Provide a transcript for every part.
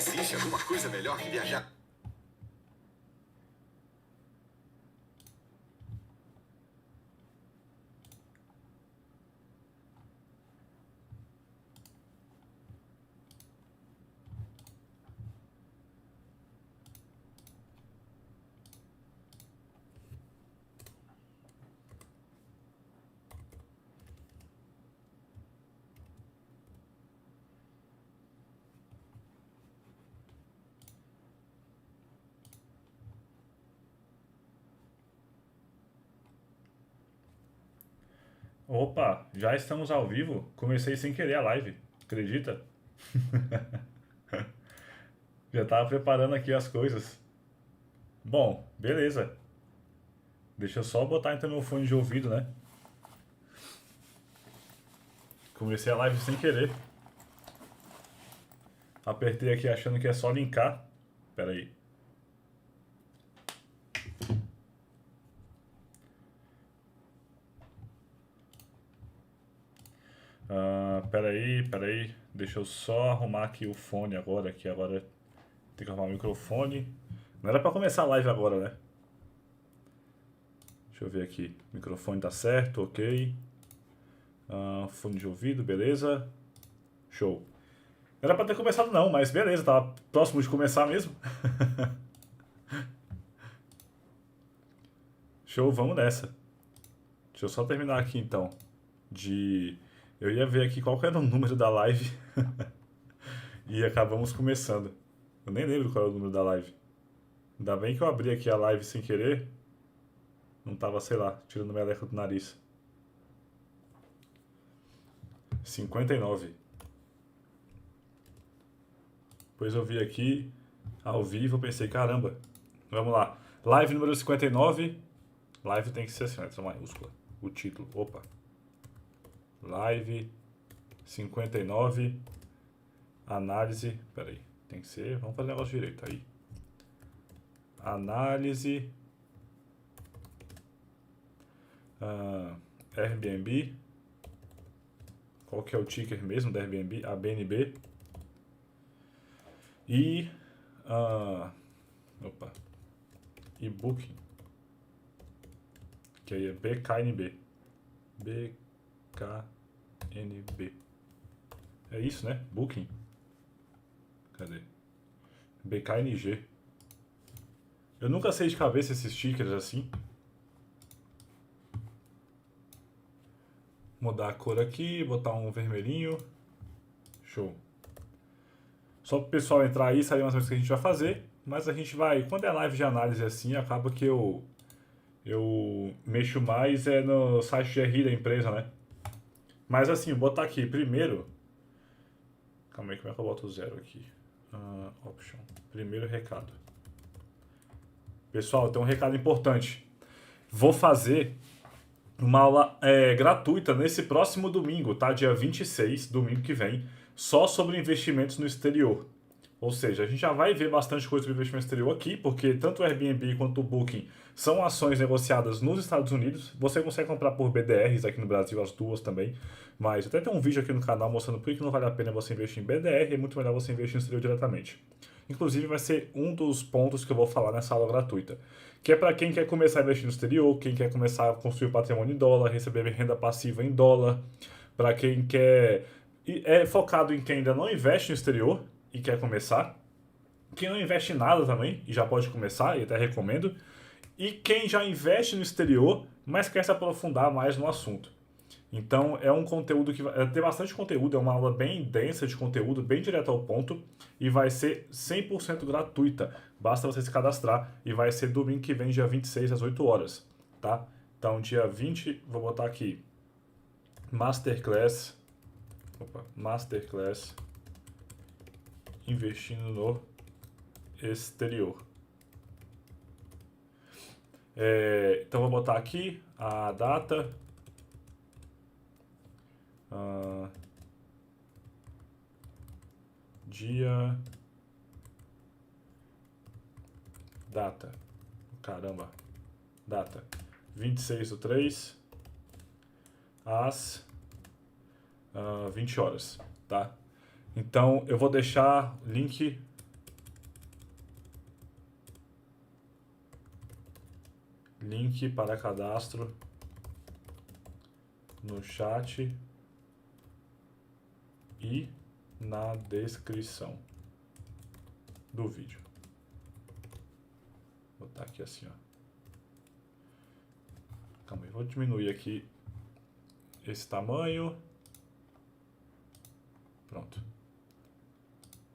Existe alguma coisa melhor que viajar? Opa, já estamos ao vivo. Comecei sem querer a live, acredita? Já estava preparando aqui as coisas. Bom, beleza. Deixa eu só botar então meu fone de ouvido, né? Comecei a live sem querer. Apertei aqui achando que é só linkar. Pera aí. Pera aí. Deixa eu só arrumar aqui o fone agora, que agora tem que arrumar o microfone. Não era pra começar a live agora, né? Deixa eu ver aqui. O microfone tá certo, ok. Fone de ouvido, beleza. Show. Não era pra ter começado não, mas beleza, tava próximo de começar mesmo. Show, vamos nessa. Deixa eu só terminar aqui então. Eu ia ver aqui qual que era o número da live e acabamos começando. Eu nem lembro qual era o número da live. Ainda bem que eu abri aqui a live sem querer. Não tava, sei lá, tirando meleca do nariz. 59. Depois eu vi aqui ao vivo, eu pensei, caramba. Vamos lá. Live número 59. Live tem que ser assim, letra maiúscula. O título. Opa. Live 59. Análise. Peraí. Tem que ser. Vamos fazer o negócio direito aí. Análise. Airbnb. Qual que é o ticker mesmo da Airbnb? ABNB. E. Opa. E Booking. Que aí é BKNB. BKNB. É isso, né? Booking. Cadê? BKNG. Eu nunca sei de cabeça esses stickers assim. Mudar a cor aqui, botar um vermelhinho. Show. Só pro pessoal entrar aí e saber mais ou menos o que a gente vai fazer. Mas a gente vai. Quando é live de análise assim, acaba que eu mexo mais no site de RI da empresa, né? Mas assim, vou botar aqui primeiro. Calma aí, como é que eu boto o zero aqui? Option. Primeiro recado. Pessoal, tem um recado importante. Vou fazer uma aula gratuita nesse próximo domingo, tá? Dia 26, domingo que vem, só sobre investimentos no exterior. Ou seja, a gente já vai ver bastante coisa sobre investimento exterior aqui, porque tanto o Airbnb quanto o Booking são ações negociadas nos Estados Unidos. Você consegue comprar por BDRs aqui no Brasil, as duas também. Mas até tem um vídeo aqui no canal mostrando por que não vale a pena você investir em BDR, é muito melhor você investir no exterior diretamente. Inclusive vai ser um dos pontos que eu vou falar nessa aula gratuita. Que é para quem quer começar a investir no exterior, quem quer começar a construir patrimônio em dólar, receber renda passiva em dólar, para quem quer... É focado em quem ainda não investe no exterior e quer começar, quem não investe em nada também e já pode começar, e até recomendo, e quem já investe no exterior, mas quer se aprofundar mais no assunto. Então é um conteúdo que vai ter bastante conteúdo, é uma aula bem densa de conteúdo, bem direto ao ponto, e vai ser 100% gratuita. Basta você se cadastrar e vai ser domingo que vem, dia 26 às 8 horas, tá? Então dia 20, vou botar aqui Masterclass investindo no exterior. Então vou botar aqui a data. Dia. Data. Caramba. Data. 26/3 às 20 horas, tá? Então eu vou deixar link Link para cadastro no chat e na descrição do vídeo. Vou botar aqui assim, ó. Calma aí, vou diminuir aqui esse tamanho. Pronto.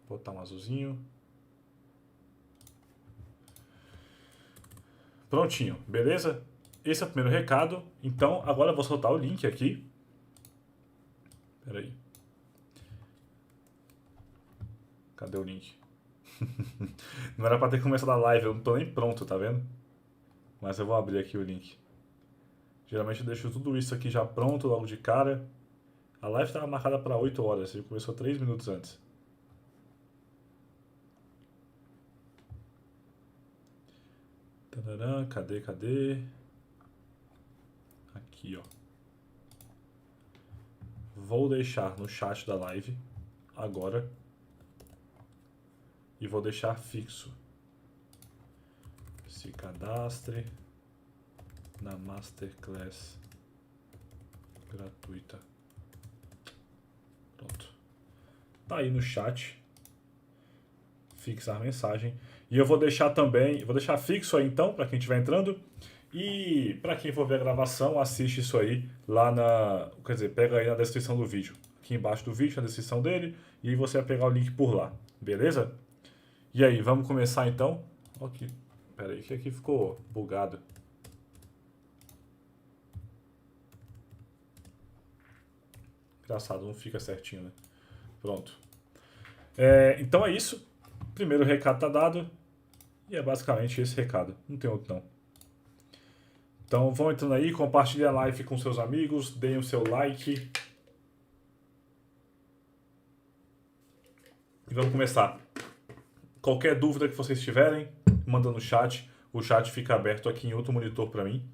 Vou botar um azulzinho. Prontinho, beleza? Esse é o primeiro recado. Então, agora eu vou soltar o link aqui. Espera aí. Cadê o link? Não era pra ter começado a live, eu não tô nem pronto, tá vendo? Mas eu vou abrir aqui o link. Geralmente eu deixo tudo isso aqui já pronto logo de cara. A live estava marcada para 8 horas, e começou 3 minutos antes. Tadadã, cadê? Aqui, ó. Vou deixar no chat da live agora. E vou deixar fixo. Se cadastre na Masterclass gratuita. Pronto. Tá aí no chat. Fixar a mensagem. E eu vou deixar também, vou deixar fixo aí então, para quem estiver entrando. E para quem for ver a gravação, assiste isso aí lá na... Quer dizer, pega aí na descrição do vídeo. Aqui embaixo do vídeo, na descrição dele. E aí você vai pegar o link por lá. Beleza? E aí, vamos começar então? Ok. Pera aí, que aqui ficou bugado. Engraçado, não fica certinho, né? Pronto. Então é isso. Primeiro recado tá dado. E é basicamente esse recado. Não tem outro não. Então vão entrando aí, compartilhem a live com seus amigos, deem o seu like. E vamos começar. Qualquer dúvida que vocês tiverem, manda no chat. O chat fica aberto aqui em outro monitor para mim.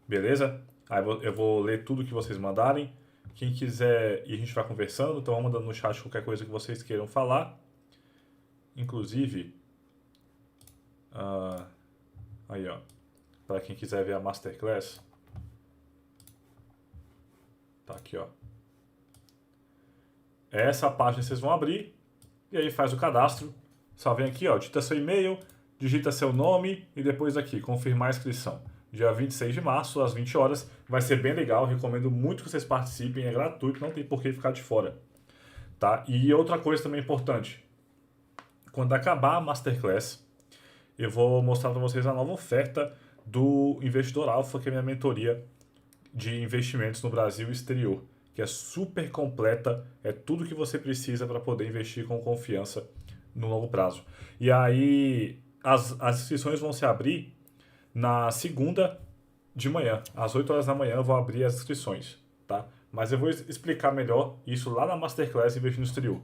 Beleza? Aí eu vou ler tudo que vocês mandarem. Quem quiser, e a gente vai conversando, então vão mandando no chat qualquer coisa que vocês queiram falar. Inclusive, aí ó, para quem quiser ver a Masterclass, tá aqui ó. Essa página vocês vão abrir, e aí faz o cadastro. Só vem aqui ó, digita seu e-mail, digita seu nome, e depois aqui, confirmar a inscrição. Dia 26 de março, às 20 horas. Vai ser bem legal, recomendo muito que vocês participem, é gratuito, não tem por que ficar de fora. Tá? E outra coisa também importante. Quando acabar a Masterclass, eu vou mostrar para vocês a nova oferta do Investidor Alpha, que é a minha mentoria de investimentos no Brasil e exterior. Que é super completa, é tudo que você precisa para poder investir com confiança no longo prazo. E aí, as inscrições vão se abrir na segunda de manhã, às 8 horas da manhã eu vou abrir as inscrições, tá? Mas eu vou explicar melhor isso lá na Masterclass Investir no Exterior.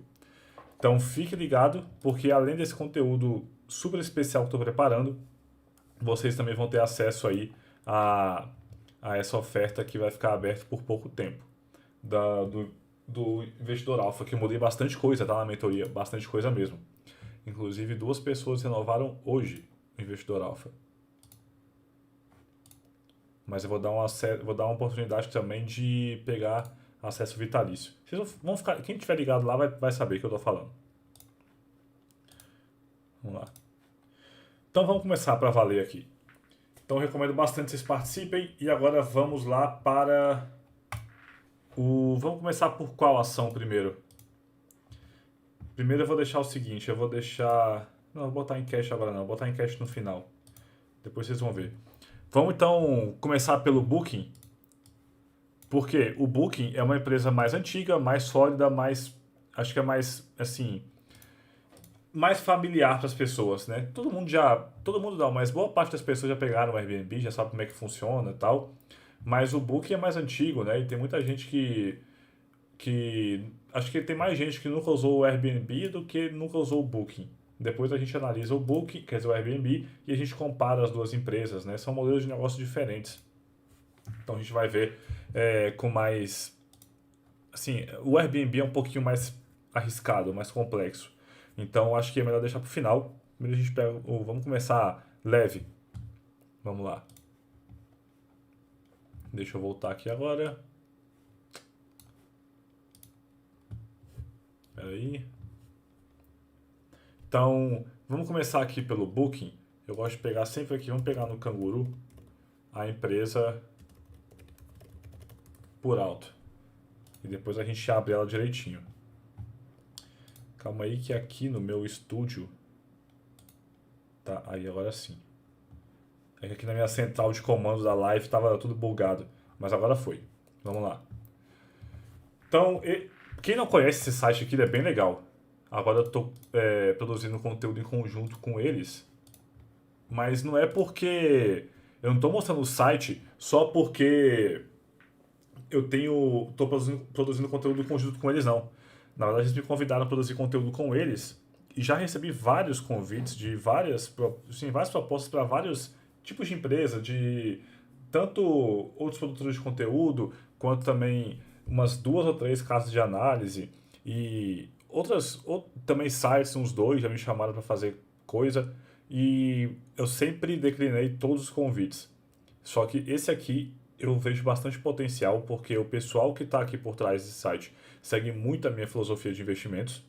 Então fique ligado, porque além desse conteúdo super especial que estou preparando, vocês também vão ter acesso aí a essa oferta que vai ficar aberta por pouco tempo. Do Investidor Alpha, que eu mudei bastante coisa, tá? Na mentoria, bastante coisa mesmo. Inclusive 2 pessoas renovaram hoje o Investidor Alpha. Mas eu vou dar uma oportunidade também de pegar acesso vitalício. Vocês vão ficar, quem estiver ligado lá vai saber o que eu estou falando. Vamos lá. Então vamos começar para valer aqui. Então eu recomendo bastante que vocês participem. E agora vamos lá para Vamos começar por qual ação primeiro? Primeiro eu vou deixar o seguinte, eu vou deixar... Não, vou botar em cash agora não, vou botar em cash no final. Depois vocês vão ver. Vamos então começar pelo Booking, porque o Booking é uma empresa mais antiga, mais sólida, acho que é mais, assim, mais familiar para as pessoas, né? Todo mundo não, mas boa parte das pessoas já pegaram o Airbnb, já sabe como é que funciona e tal, mas o Booking é mais antigo, né? E tem muita gente que acho que tem mais gente que nunca usou o Airbnb do que nunca usou o Booking. Depois a gente analisa o Booking, quer dizer, o Airbnb, e a gente compara as duas empresas, né? São modelos de negócio diferentes. Então a gente vai ver com mais... Assim, o Airbnb é um pouquinho mais arriscado, mais complexo. Então acho que é melhor deixar para o final. Primeiro a gente pega... Vamos começar leve. Vamos lá. Deixa eu voltar aqui agora. Espera aí. Então, vamos começar aqui pelo Booking. Eu gosto de pegar sempre aqui, vamos pegar no Canguru a empresa por alto. E depois a gente abre ela direitinho. Calma aí que aqui no meu estúdio... Tá, aí agora sim. É que aqui na minha central de comando da live tava tudo bugado. Mas agora foi. Vamos lá. Então, quem não conhece esse site aqui, ele é bem legal. Agora eu estou produzindo conteúdo em conjunto com eles. Mas não é porque... Eu não estou mostrando o site só porque eu estou produzindo conteúdo em conjunto com eles, não. Na verdade, eles me convidaram a produzir conteúdo com eles. E já recebi vários convites de várias propostas para vários tipos de empresa, de tanto outros produtores de conteúdo, quanto também umas 2 ou 3 casas de análise e também sites, uns 2 já me chamaram para fazer coisa e eu sempre declinei todos os convites. Só que esse aqui eu vejo bastante potencial porque o pessoal que está aqui por trás desse site segue muito a minha filosofia de investimentos.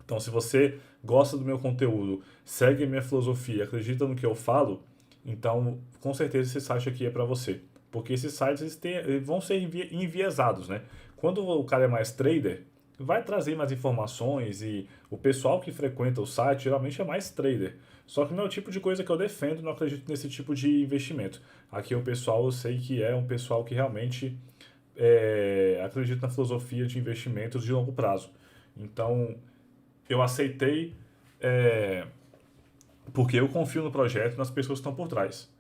Então, se você gosta do meu conteúdo, segue a minha filosofia, acredita no que eu falo, então com certeza esse site aqui é para você. Porque esses sites eles vão ser enviesados, né? Quando o cara é mais trader, vai trazer mais informações e o pessoal que frequenta o site geralmente é mais trader. Só que não é o tipo de coisa que eu defendo, não acredito nesse tipo de investimento. Aqui o pessoal eu sei que é um pessoal que realmente acredita na filosofia de investimentos de longo prazo. Então eu aceitei porque eu confio no projeto e nas pessoas que estão por trás.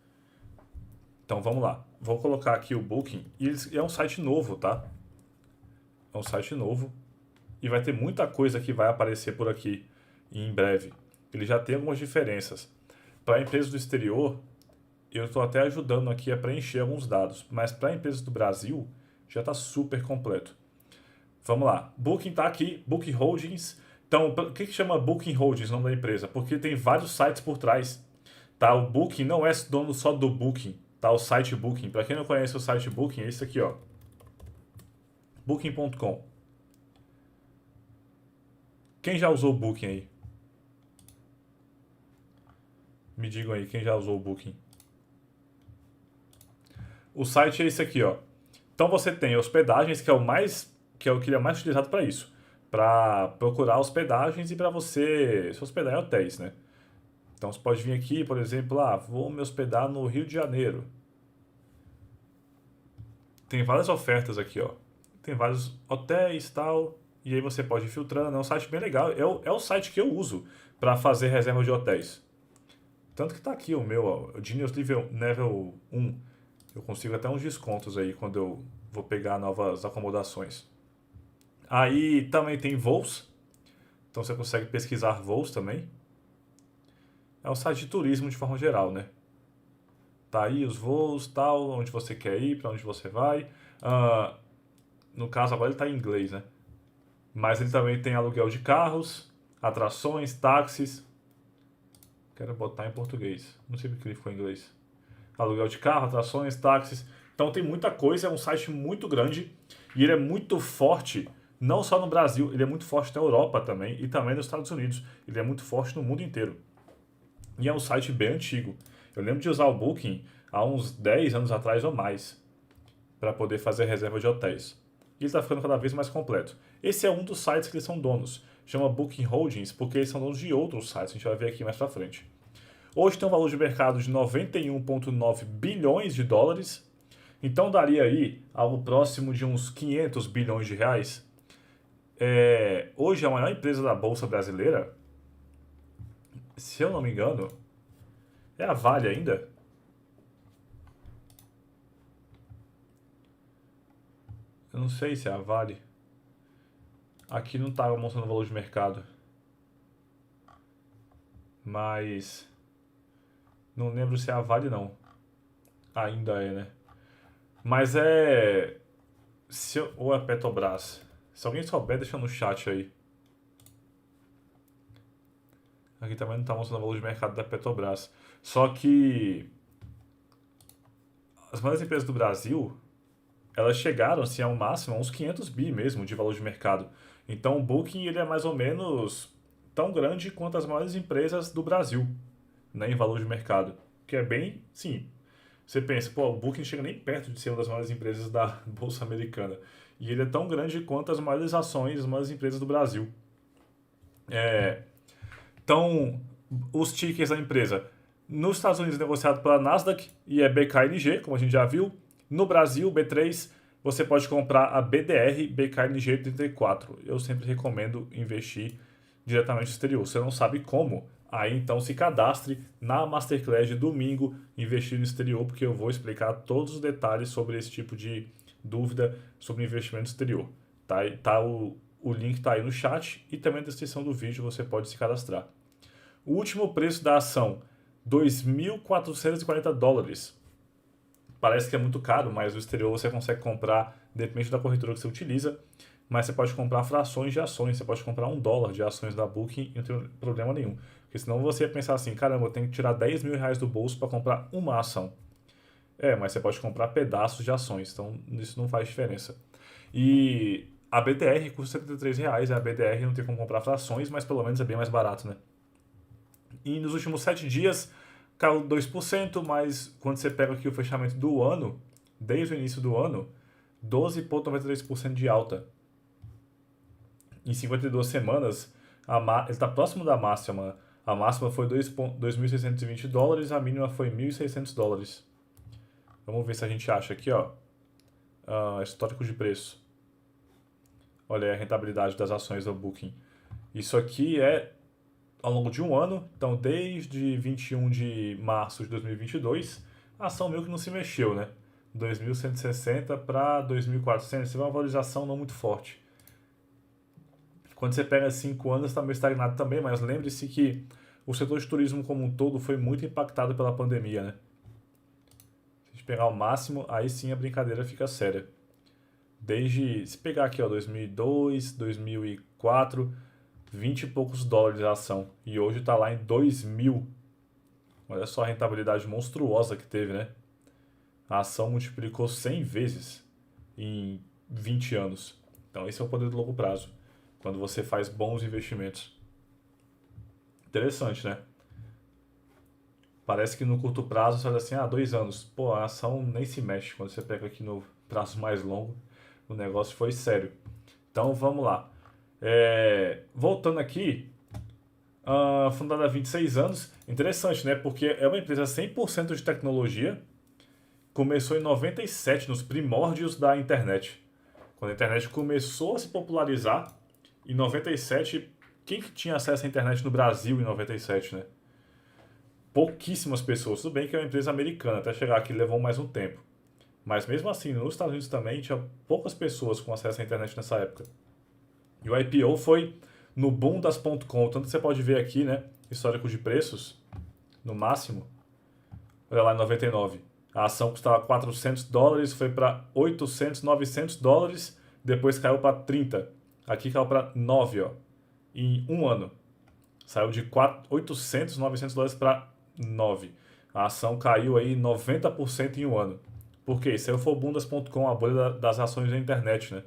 Então vamos lá. Vou colocar aqui o Booking. E é um site novo, tá? É um site novo. E vai ter muita coisa que vai aparecer por aqui em breve. Ele já tem algumas diferenças. Para empresas do exterior, eu estou até ajudando aqui a preencher alguns dados. Mas para empresas do Brasil, já está super completo. Vamos lá. Booking está aqui. Booking Holdings. Então, o que chama Booking Holdings, o nome da empresa? Porque tem vários sites por trás. Tá? O Booking não é dono só do Booking. Tá? O site Booking. Para quem não conhece o site Booking, é esse aqui, ó. Booking.com. Quem já usou o Booking aí? Me digam aí, quem já usou o Booking? O site é esse aqui, ó. Então você tem hospedagens, que é o que é mais utilizado para isso, para procurar hospedagens e para você se hospedar em hotéis, né? Então você pode vir aqui, por exemplo, vou me hospedar no Rio de Janeiro. Tem várias ofertas aqui, ó. Tem vários hotéis e tal. E aí você pode ir filtrando. É um site bem legal. É o site que eu uso para fazer reserva de hotéis. Tanto que tá aqui o meu, ó, o Genius Level 1. Eu consigo até uns descontos aí quando eu vou pegar novas acomodações. Aí também tem voos. Então você consegue pesquisar voos também. É um site de turismo de forma geral, né? Tá aí os voos, tal, onde você quer ir, para onde você vai. No caso agora ele tá em inglês, né? Mas ele também tem aluguel de carros, atrações, táxis. Quero botar em português. Não sei porque ele ficou em inglês. Aluguel de carro, atrações, táxis. Então tem muita coisa, é um site muito grande e ele é muito forte, não só no Brasil, ele é muito forte na Europa também e também nos Estados Unidos. Ele é muito forte no mundo inteiro. E é um site bem antigo. Eu lembro de usar o Booking há uns 10 anos atrás ou mais para poder fazer reserva de hotéis. E ele está ficando cada vez mais completo. Esse é um dos sites que eles são donos. Chama Booking Holdings porque eles são donos de outros sites. A gente vai ver aqui mais para frente. Hoje tem um valor de mercado de 91,9 bilhões de dólares. Então daria aí algo próximo de uns 500 bilhões de reais. Hoje a maior empresa da Bolsa Brasileira, se eu não me engano, é a Vale ainda. Eu não sei se é a Vale. Aqui não estava mostrando o valor de mercado. Mas não lembro se é a Vale não. Ainda é, né? Mas ou é a Petrobras. Se alguém souber, deixa no chat aí. Aqui também não está mostrando o valor de mercado da Petrobras. Só que as maiores empresas do Brasil, elas chegaram assim, ao máximo a uns 500 bi mesmo de valor de mercado. Então o Booking ele é mais ou menos tão grande quanto as maiores empresas do Brasil, né, em valor de mercado. Que é bem, sim. Você pensa, pô, o Booking chega nem perto de ser uma das maiores empresas da Bolsa Americana. E ele é tão grande quanto as maiores ações, as maiores empresas do Brasil. Então, os tickets da empresa. Nos Estados Unidos é negociado pela Nasdaq e é BKNG, como a gente já viu. No Brasil, B3, você pode comprar a BDR BKNG 34. Eu sempre recomendo investir diretamente no exterior. Você não sabe como? Aí então se cadastre na Masterclass de domingo, investir no exterior, porque eu vou explicar todos os detalhes sobre esse tipo de dúvida sobre investimento no exterior. O link está aí no chat e também na descrição do vídeo você pode se cadastrar. O último preço da ação, $2.440. Parece que é muito caro, mas no exterior você consegue comprar, depende da corretora que você utiliza, mas você pode comprar frações de ações, você pode comprar $1 de ações da Booking e não tem problema nenhum. Porque senão você ia pensar assim, caramba, eu tenho que tirar R$10.000 do bolso para comprar uma ação. Mas você pode comprar pedaços de ações, então isso não faz diferença. E a BDR custa R$73, a BDR não tem como comprar frações, mas pelo menos é bem mais barato, né? E nos últimos 7 dias caiu 2%, mas quando você pega aqui o fechamento do ano, desde o início do ano, 12,93% de alta. Em 52 semanas, ele está próximo da máxima. A máxima foi $2.620, a mínima foi $1.600. Vamos ver se a gente acha aqui, ó, histórico de preço. Olha aí a rentabilidade das ações do Booking. Isso aqui é ao longo de um ano, então desde 21 de março de 2022, a ação meio que não se mexeu, né? 2.160 para 2.400, você vê uma valorização não muito forte. Quando você pega 5 anos, está meio estagnado também, mas lembre-se que o setor de turismo como um todo foi muito impactado pela pandemia, né? Se a gente pegar o máximo, aí sim a brincadeira fica séria. Se pegar aqui, ó, 2002, 2004, 20 e poucos dólares a ação. E hoje está lá em 2.000. Olha só a rentabilidade monstruosa que teve, né? A ação multiplicou 100 vezes em 20 anos. Então esse é o poder do longo prazo, quando você faz bons investimentos. Interessante, né? Parece que no curto prazo você olha assim, 2 anos. Pô, a ação nem se mexe. Quando você pega aqui no prazo mais longo, o negócio foi sério. Então vamos lá. Voltando aqui, fundada há 26 anos, interessante, né? Porque é uma empresa 100% de tecnologia, começou em 97, nos primórdios da internet. Quando a internet começou a se popularizar, em 97, quem que tinha acesso à internet no Brasil em 97, né? Pouquíssimas pessoas. Tudo bem que é uma empresa americana, até chegar aqui levou mais um tempo. Mas mesmo assim, nos Estados Unidos também tinha poucas pessoas com acesso à internet nessa época. E o IPO foi no boom das .com. Tanto que você pode ver aqui, né? Histórico de preços, no máximo. Olha lá, em 99. A ação custava $400, foi para 800, 900 dólares, depois caiu para 30. Aqui caiu para 9, ó, em um ano. Saiu de 800, 900 dólares para 9. A ação caiu aí 90% em um ano. Por quê? Isso aí foi o boom das .com, a bolha das ações da internet, né?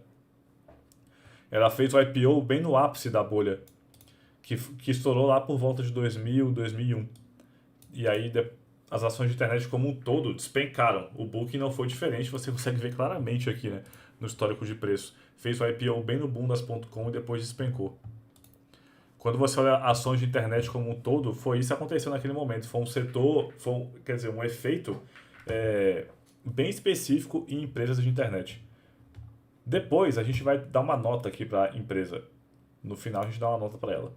Ela fez o IPO bem no ápice da bolha, que estourou lá por volta de 2000, 2001. E aí as ações de internet como um todo despencaram. O Booking não foi diferente, você consegue ver claramente aqui, né, no histórico de preço. Fez o IPO bem no boom das .com e depois despencou. Quando você olha ações de internet como um todo, foi isso que aconteceu naquele momento. Foi um setor, um efeito bem específico em empresas de internet. Depois a gente vai dar uma nota aqui para a empresa. No final a gente dá uma nota para ela.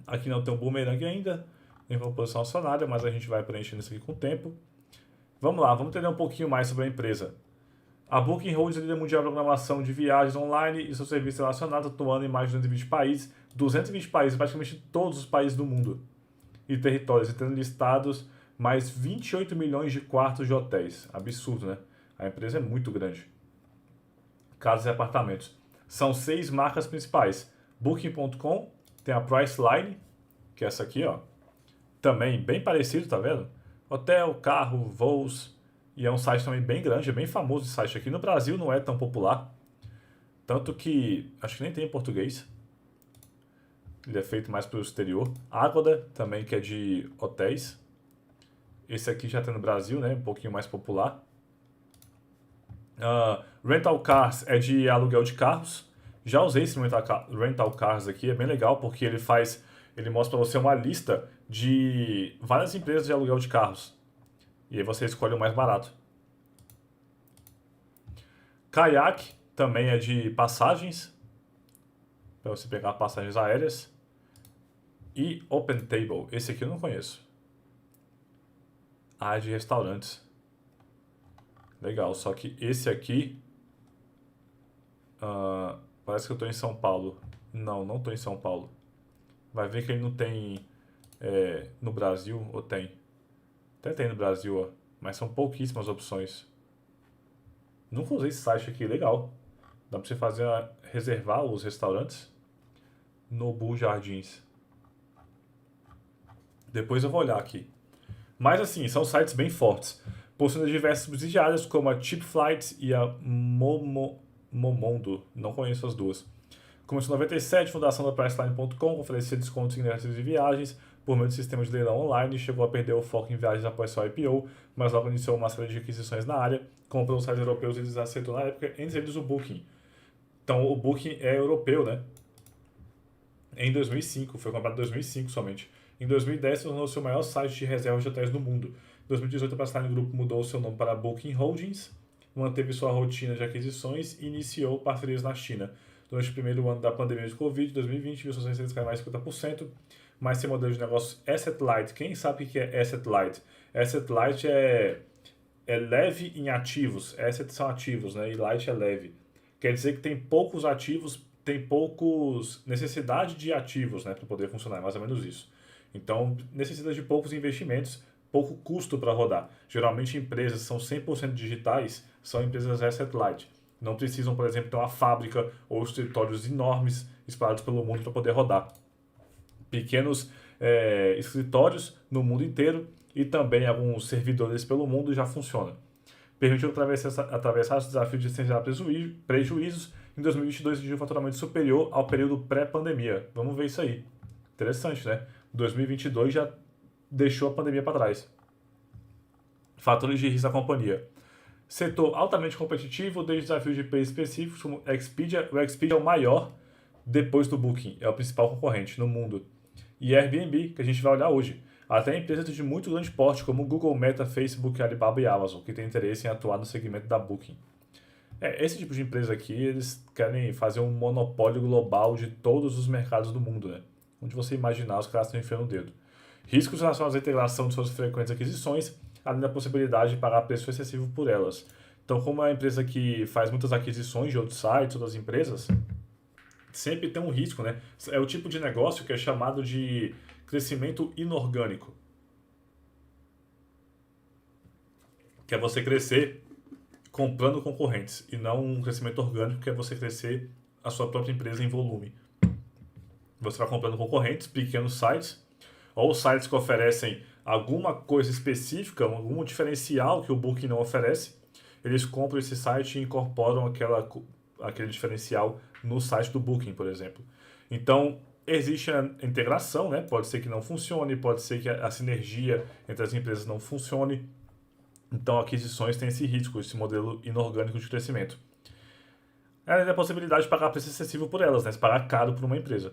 Aqui não tem um boomerang ainda, nem composição acionária, mas a gente vai preenchendo isso aqui com o tempo. Vamos lá, vamos entender um pouquinho mais sobre a empresa. A Booking Holdings é líder mundial de programação de viagens online e seus serviços relacionados, atuando em mais de 220 países. 220 países, praticamente todos os países do mundo. E territórios, e tendo listados mais 28 milhões de quartos de hotéis. Absurdo, né? A empresa é muito grande. Casas e apartamentos. São 6 marcas principais. Booking.com, tem a Priceline, que é essa aqui, ó. Também bem parecido, tá vendo? Hotel, carro, voos E é um site também bem grande, é bem famoso esse site aqui. No Brasil não é tão popular, tanto que acho que nem tem em português. Ele é feito mais para o exterior. Agoda também, que é de hotéis. Esse aqui já tem no Brasil, né? Um pouquinho mais popular. Rental Cars é de aluguel de carros. Já usei esse Rental Cars aqui, é bem legal porque ele mostra para você uma lista de várias empresas de aluguel de carros. E aí você escolhe o mais barato. Kayak também é de passagens, para você pegar passagens aéreas. E OpenTable, esse aqui eu não conheço. É de restaurantes. Legal, só que esse aqui parece que eu estou em São Paulo. Não estou em São Paulo. Vai ver que ele não tem no Brasil, ou tem? Até tem no Brasil, ó, mas são pouquíssimas opções. Nunca usei esse site aqui, legal. Dá pra você reservar os restaurantes. Nobu Jardins. Depois eu vou olhar aqui. Mas assim, são sites bem fortes. Possuindo diversas subsidiárias como a Cheap Flights e a Momondo. Não conheço as duas. Começou em 97, fundação da Priceline.com, oferecia descontos em ingressos de viagens por meio de sistema de leilão online, chegou a perder o foco em viagens após seu IPO, mas logo iniciou uma série de aquisições na área, como pelos sites europeus eles aceitam na época, entre eles o Booking. Então o Booking é europeu, né? Em 2005, foi comprado em 2005 somente. Em 2010 tornou-se o maior site de reservas de hotéis do mundo. Em 2018 a Priceline Group mudou seu nome para Booking Holdings, manteve sua rotina de aquisições e iniciou parcerias na China. Durante o primeiro ano da pandemia de Covid, 2020, viu suas receitas cair mais de 50%, mas seu modelo de negócio Asset Light. Quem sabe o que é Asset Light? Asset Light é leve em ativos. Assets são ativos, né? E Light é leve. Quer dizer que tem poucos ativos, tem poucos necessidade de ativos, né, para poder funcionar, é mais ou menos isso. Então, necessita de poucos investimentos, pouco custo para rodar. Geralmente empresas são 100% digitais, são empresas Asset Light. Não precisam, por exemplo, ter uma fábrica ou escritórios enormes espalhados pelo mundo para poder rodar. Pequenos escritórios no mundo inteiro e também alguns servidores pelo mundo já funciona. Permitiu atravessar os desafios de licenciar prejuízos. Em 2022, atingiu um faturamento superior ao período pré-pandemia. Vamos ver isso aí. Interessante, né? 2022 já deixou a pandemia para trás. Fatores de risco da companhia. Setor altamente competitivo, desde desafios de preço específicos, como Expedia. O Expedia é o maior depois do Booking, é o principal concorrente no mundo. E Airbnb, que a gente vai olhar hoje. Até empresas de muito grande porte, como Google, Meta, Facebook, Alibaba e Amazon, que têm interesse em atuar no segmento da Booking. Esse tipo de empresa aqui, eles querem fazer um monopólio global de todos os mercados do mundo, né? Onde você imaginar, os caras estão enfiando o dedo. Riscos relacionados à integração de suas frequentes aquisições, além da possibilidade de pagar preço excessivo por elas. Então, como é uma empresa que faz muitas aquisições de outros sites, outras empresas, sempre tem um risco, né? É o tipo de negócio que é chamado de crescimento inorgânico. Que é você crescer comprando concorrentes e não um crescimento orgânico, que é você crescer a sua própria empresa em volume. Você vai comprando concorrentes, pequenos sites, ou sites que oferecem alguma coisa específica, algum diferencial que o Booking não oferece. Eles compram esse site e incorporam aquele diferencial no site do Booking, por exemplo. Então, existe a integração, né? Pode ser que não funcione, pode ser que a sinergia entre as empresas não funcione. Então, aquisições têm esse risco, esse modelo inorgânico de crescimento. Além da possibilidade de pagar preço excessivo por elas, né? Se pagar caro por uma empresa.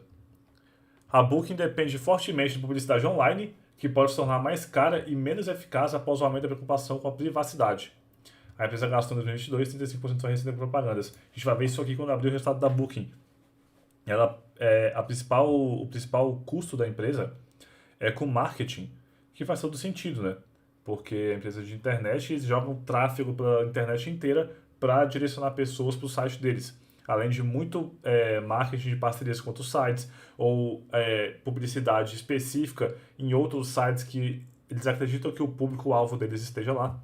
A Booking depende fortemente de publicidade online, que pode se tornar mais cara e menos eficaz após o aumento da preocupação com a privacidade. A empresa gastou em 2022 35% da sua receita em propagandas. A gente vai ver isso aqui quando abrir o resultado da Booking. O principal custo da empresa é com marketing, que faz todo sentido, né? Porque a empresa de internet, eles jogam tráfego para a internet inteira para direcionar pessoas para o site deles. Além de muito marketing de parcerias com outros sites ou publicidade específica em outros sites que eles acreditam que o público-alvo deles esteja lá.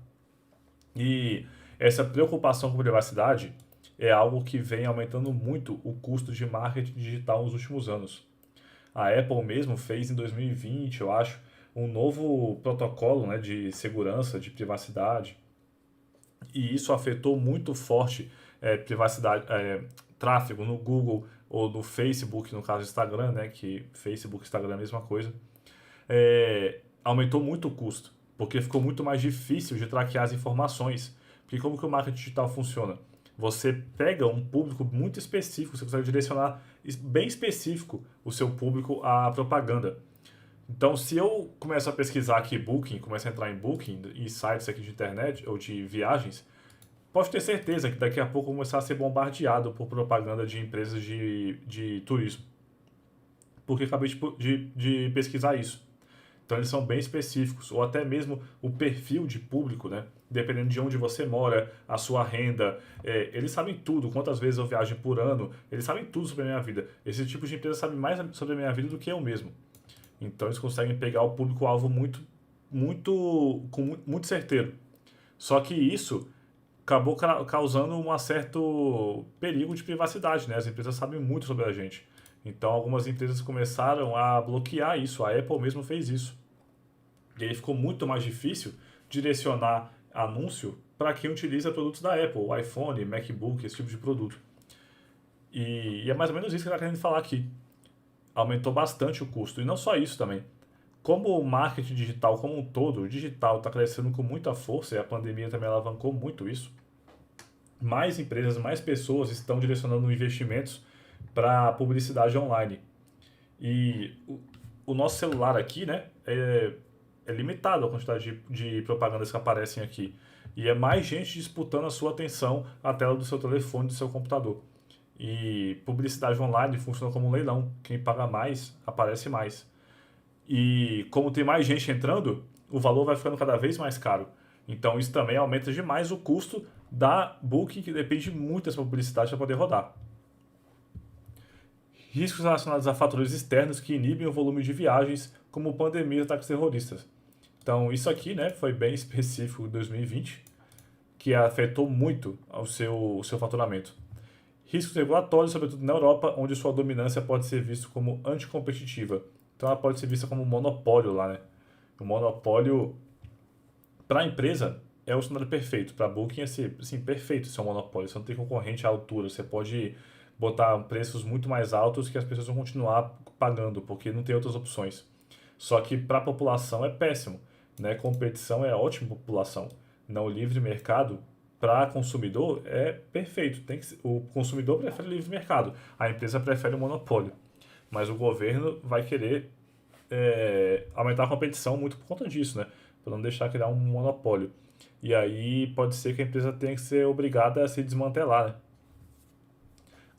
E essa preocupação com privacidade é algo que vem aumentando muito o custo de marketing digital nos últimos anos. A Apple mesmo fez em 2020, eu acho, um novo protocolo, né, de segurança, de privacidade. e isso afetou muito forte privacidade, tráfego no Google ou no Facebook, no caso Instagram, né, que Facebook e Instagram é a mesma coisa, aumentou muito o custo, porque ficou muito mais difícil de traquear as informações. Porque como que o marketing digital funciona? Você pega um público muito específico, você consegue direcionar bem específico o seu público à propaganda. Então, se eu começo a pesquisar aqui Booking, começo a entrar em Booking e sites aqui de internet ou de viagens, pode ter certeza que daqui a pouco eu vou começar a ser bombardeado por propaganda de empresas de turismo. Porque eu acabei de pesquisar isso. Então eles são bem específicos, ou até mesmo o perfil de público, né? Dependendo de onde você mora, a sua renda, eles sabem tudo, quantas vezes eu viajo por ano, eles sabem tudo sobre a minha vida. Esse tipo de empresa sabe mais sobre a minha vida do que eu mesmo. Então eles conseguem pegar o público-alvo muito certeiro. Só que isso acabou causando um certo perigo de privacidade, né? As empresas sabem muito sobre a gente. Então algumas empresas começaram a bloquear isso, a Apple mesmo fez isso. E aí ficou muito mais difícil direcionar anúncio para quem utiliza produtos da Apple, o iPhone, MacBook, esse tipo de produto. E é mais ou menos isso que ele está querendo falar aqui. Aumentou bastante o custo. E não só isso também. Como o marketing digital como um todo, o digital está crescendo com muita força e a pandemia também alavancou muito isso, mais empresas, mais pessoas estão direcionando investimentos para publicidade online. E o nosso celular aqui, né, é limitado a quantidade de propagandas que aparecem aqui. E é mais gente disputando a sua atenção à tela do seu telefone, do seu computador. E publicidade online funciona como um leilão. Quem paga mais, aparece mais. E como tem mais gente entrando, o valor vai ficando cada vez mais caro. Então isso também aumenta demais o custo da Booking, que depende muito dessa publicidade para poder rodar. Riscos relacionados a fatores externos que inibem o volume de viagens, como pandemia e ataques terroristas. Então isso aqui, né, foi bem específico em 2020, que afetou muito o seu faturamento. Riscos regulatórios, sobretudo na Europa, onde sua dominância pode ser vista como anticompetitiva. Então ela pode ser vista como um monopólio lá, né? O monopólio para a empresa é o cenário perfeito. Para a Booking é assim, perfeito ser um monopólio. Você não tem concorrente à altura. Você pode botar preços muito mais altos que as pessoas vão continuar pagando, porque não tem outras opções. Só que para a população é péssimo, né? Competição é ótimo para a população. Não, livre mercado para consumidor é perfeito. O consumidor prefere livre mercado, a empresa prefere o monopólio. Mas o governo vai querer aumentar a competição muito por conta disso, né? Para não deixar criar um monopólio. E aí pode ser que a empresa tenha que ser obrigada a se desmantelar, né?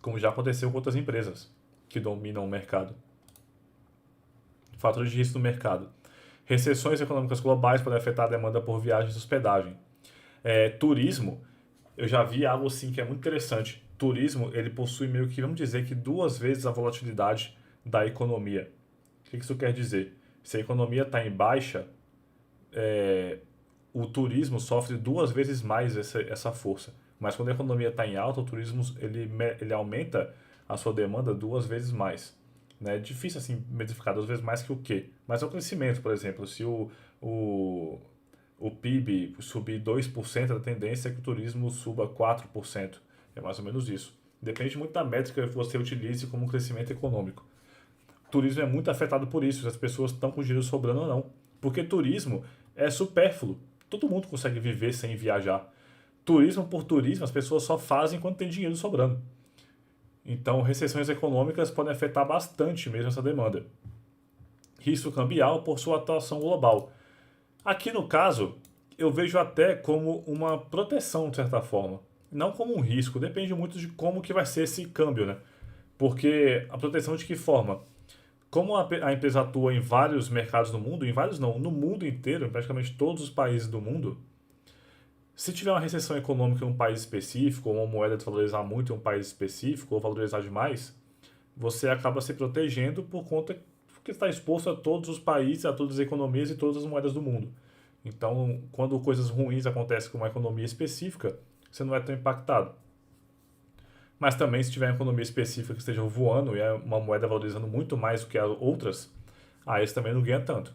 Como já aconteceu com outras empresas que dominam o mercado. Fatores de risco do mercado. Recessões econômicas globais podem afetar a demanda por viagens e hospedagem. Turismo, eu já vi algo assim que é muito interessante. Turismo, ele possui meio que, vamos dizer, que 2 vezes a volatilidade da economia. O que isso quer dizer? Se a economia está em baixa, o turismo sofre 2 vezes mais essa força. Mas quando a economia está em alta, o turismo ele aumenta a sua demanda 2 vezes mais. Né? É difícil assim metrificar 2 vezes mais que o quê? Mas é o crescimento, por exemplo. Se o PIB subir 2%, a tendência é que o turismo suba 4%. É mais ou menos isso. Depende muito da métrica que você utilize como crescimento econômico. O turismo é muito afetado por isso, se as pessoas estão com dinheiro sobrando ou não. Porque turismo é supérfluo. Todo mundo consegue viver sem viajar. Turismo por turismo, as pessoas só fazem quando tem dinheiro sobrando. Então, recessões econômicas podem afetar bastante mesmo essa demanda. Risco cambial por sua atuação global. Aqui no caso, eu vejo até como uma proteção, de certa forma. Não como um risco, depende muito de como que vai ser esse câmbio, né? Porque a proteção de que forma? Como a empresa atua em vários mercados no mundo, em vários não, no mundo inteiro, em praticamente todos os países do mundo, se tiver uma recessão econômica em um país específico, ou uma moeda desvalorizar muito em um país específico, ou valorizar demais, você acaba se protegendo por conta que está exposto a todos os países, a todas as economias e todas as moedas do mundo. Então, quando coisas ruins acontecem com uma economia específica, você não é tão impactado. Mas também, se tiver uma economia específica que esteja voando e é uma moeda valorizando muito mais do que as outras, aí você também não ganha tanto.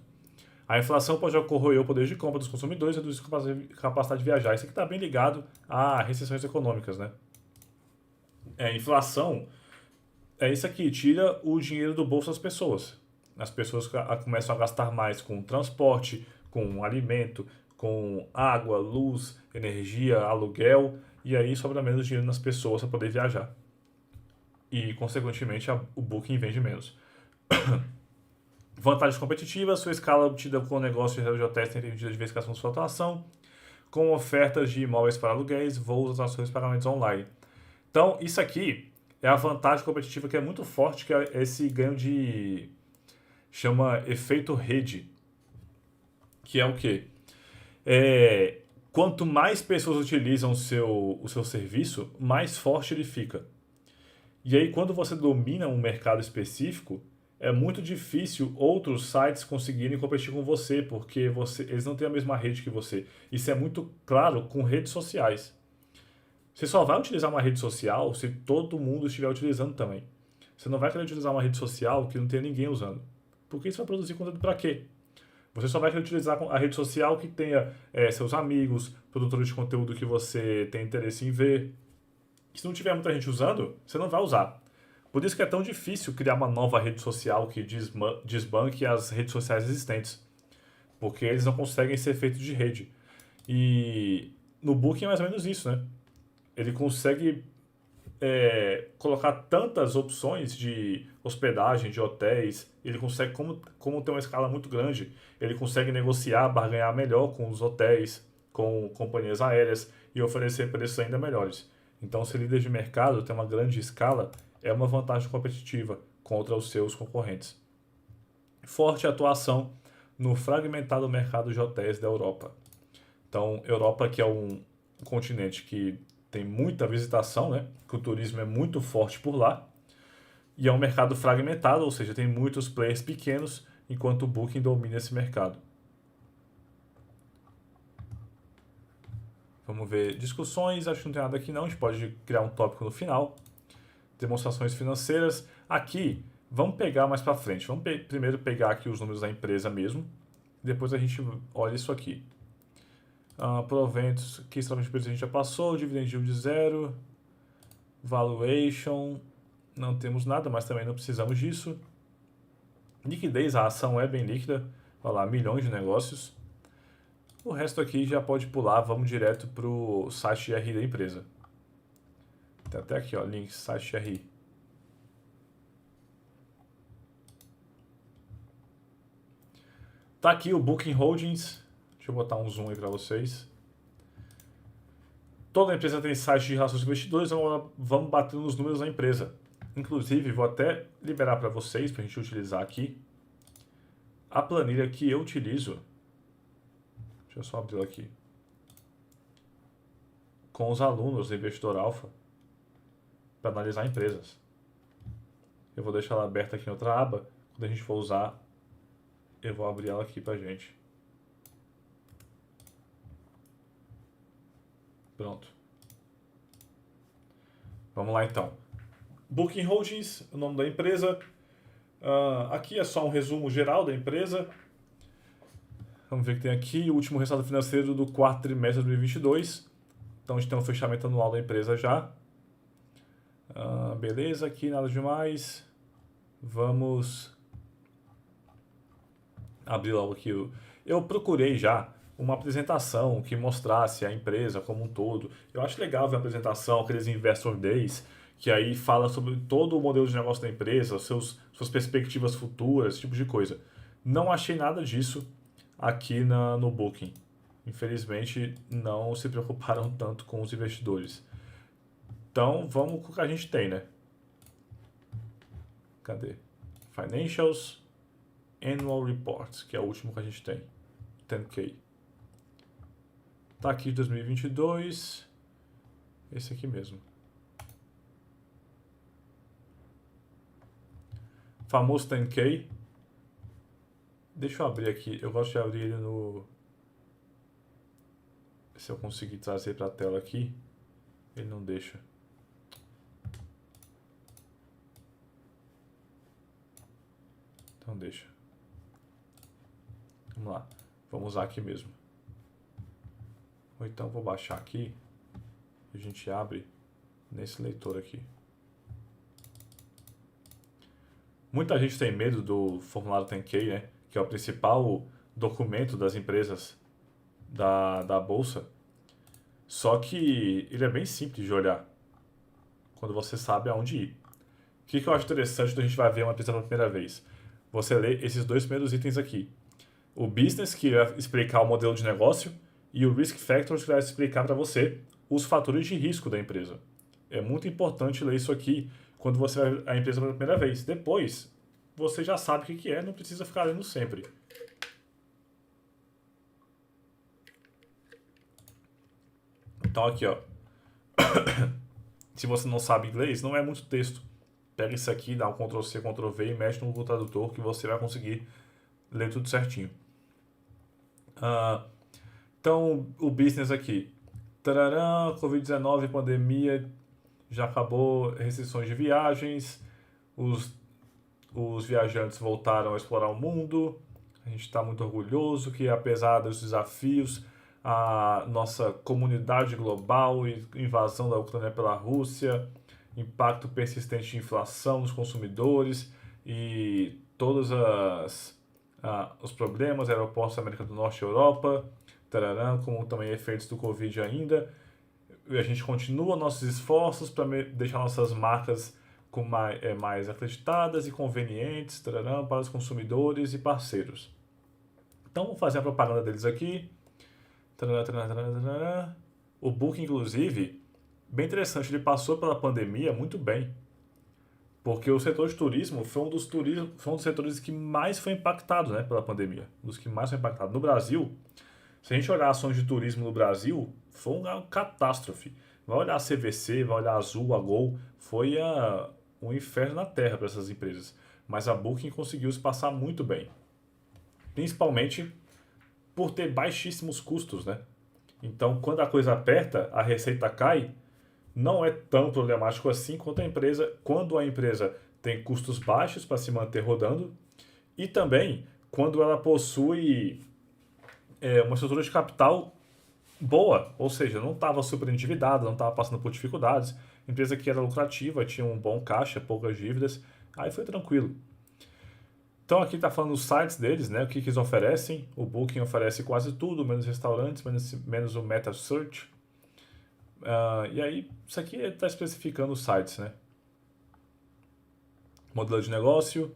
A inflação pode corroer o poder de compra dos consumidores e reduzir a capacidade de viajar. Isso aqui está bem ligado a recessões econômicas, né? Inflação é isso aqui, tira o dinheiro do bolso das pessoas. As pessoas começam a gastar mais com transporte, com alimento, com água, luz, energia, aluguel, e aí sobra menos dinheiro nas pessoas para poder viajar. E, consequentemente, o Booking vende menos. Vantagens competitivas, sua escala obtida com o negócio de hotéis tem permitido a diversificação de sua atuação, com ofertas de imóveis para aluguéis, voos, ações e pagamentos online. Então, isso aqui é a vantagem competitiva que é muito forte, que é esse ganho de... chama efeito rede. Que é o quê? Quanto mais pessoas utilizam o seu serviço, mais forte ele fica. E aí, quando você domina um mercado específico, é muito difícil outros sites conseguirem competir com você, porque eles não têm a mesma rede que você. Isso é muito claro com redes sociais. Você só vai utilizar uma rede social se todo mundo estiver utilizando também. Você não vai querer utilizar uma rede social que não tenha ninguém usando. Porque isso vai produzir conteúdo para quê? Você só vai querer utilizar a rede social que tenha seus amigos, produtores de conteúdo que você tem interesse em ver. Se não tiver muita gente usando, você não vai usar. Por isso que é tão difícil criar uma nova rede social que desbanque as redes sociais existentes. Porque eles não conseguem ser feitos de rede. E no Booking é mais ou menos isso, né? Ele consegue colocar tantas opções de hospedagem, de hotéis, ele consegue, como tem uma escala muito grande, ele consegue negociar, barganhar melhor com os hotéis, com companhias aéreas e oferecer preços ainda melhores. Então, ser líder de mercado, ter uma grande escala, é uma vantagem competitiva contra os seus concorrentes. Forte atuação no fragmentado mercado de hotéis da Europa. Então, Europa, que é um continente que tem muita visitação, né? Que o turismo é muito forte por lá. E é um mercado fragmentado, ou seja, tem muitos players pequenos, enquanto o Booking domina esse mercado. Vamos ver discussões, acho que não tem nada aqui não, a gente pode criar um tópico no final. Demonstrações financeiras. Aqui, vamos pegar mais para frente. Vamos primeiro pegar aqui os números da empresa mesmo, depois a gente olha isso aqui. Proventos, que extremamente preço a gente já passou, dividend yield de 0, valuation, não temos nada, mas também não precisamos disso. Liquidez, a ação é bem líquida, olha lá, milhões de negócios. O resto aqui já pode pular, vamos direto para o site RI da empresa. Tem até aqui, ó, link, site RI. Tá aqui o Booking Holdings. Deixa eu botar um zoom aí para vocês. Toda empresa tem site de relações com investidores, vamos bater nos números da empresa. Inclusive, vou até liberar para vocês, para a gente utilizar aqui, a planilha que eu utilizo. Deixa eu só abrir aqui. Com os alunos do Investidor Alpha, para analisar empresas. Eu vou deixar ela aberta aqui em outra aba. Quando a gente for usar, eu vou abrir ela aqui para a gente. Pronto. Vamos lá então. Booking Holdings, o nome da empresa. Aqui é só um resumo geral da empresa. Vamos ver o que tem aqui. O último resultado financeiro do quarto trimestre de 2022. Então a gente tem um fechamento anual da empresa já. Beleza, aqui nada demais. Vamos abrir logo aqui. Eu procurei já uma apresentação que mostrasse a empresa como um todo. Eu acho legal ver a apresentação, aqueles Investor Days, que aí fala sobre todo o modelo de negócio da empresa, suas perspectivas futuras, esse tipo de coisa. Não achei nada disso aqui no Booking. Infelizmente, não se preocuparam tanto com os investidores. Então, vamos com o que a gente tem, né? Cadê? Financials, Annual Reports, que é o último que a gente tem. 10K. Tá aqui 2022. Esse aqui mesmo. Famoso 10K. Deixa eu abrir aqui. Eu gosto de abrir ele no... Se eu conseguir trazer para a tela aqui, ele não deixa. Então deixa. Vamos lá. Vamos usar aqui mesmo. Ou então vou baixar aqui. E a gente abre nesse leitor aqui. Muita gente tem medo do formulário 10K, né? Que é o principal documento das empresas da Bolsa. Só que ele é bem simples de olhar quando você sabe aonde ir. O que eu acho interessante quando a gente vai ver uma empresa pela primeira vez? Você lê esses dois primeiros itens aqui. O business, que vai explicar o modelo de negócio, e o risk factors, que vai explicar para você os fatores de risco da empresa. É muito importante ler isso aqui quando você vai a empresa pela primeira vez. Depois, você já sabe o que é, não precisa ficar lendo sempre. Então aqui, ó. Se você não sabe inglês, não é muito texto. Pega isso aqui, dá um Ctrl+C, Ctrl+V e mexe no Google Tradutor que você vai conseguir ler tudo certinho. Então, o business aqui. Tarará, Covid-19, pandemia, já acabou, restrições de viagens, os viajantes voltaram a explorar o mundo. A gente está muito orgulhoso que, apesar dos desafios, a nossa comunidade global e invasão da Ucrânia pela Rússia, impacto persistente de inflação nos consumidores e todos os problemas, aeroportos da América do Norte e Europa, tarará, como também efeitos do Covid ainda. E a gente continua nossos esforços para deixar nossas marcas mais acreditadas e convenientes tarará, para os consumidores e parceiros. Então, vou fazer a propaganda deles aqui. Tarará, tarará, tarará, tarará. O Book, inclusive, bem interessante, ele passou pela pandemia muito bem. Porque o setor de turismo foi um dos setores que mais foi impactado, né, pela pandemia. Um dos que mais foi impactado. No Brasil, se a gente olhar ações de turismo no Brasil, foi uma catástrofe. Vai olhar a CVC, vai olhar a Azul, a Gol, foi um inferno na terra para essas empresas. Mas a Booking conseguiu se passar muito bem. Principalmente por ter baixíssimos custos, né? Então, quando a coisa aperta, a receita cai, não é tão problemático assim quando a empresa tem custos baixos para se manter rodando e também quando ela possui uma estrutura de capital boa, ou seja, não estava super endividada, não estava passando por dificuldades, empresa que era lucrativa, tinha um bom caixa, poucas dívidas, aí foi tranquilo. Então aqui está falando os sites deles, né, o que eles oferecem. O Booking oferece quase tudo, menos restaurantes, menos o Meta Search. E aí, isso aqui está especificando os sites, né? Modelo de negócio.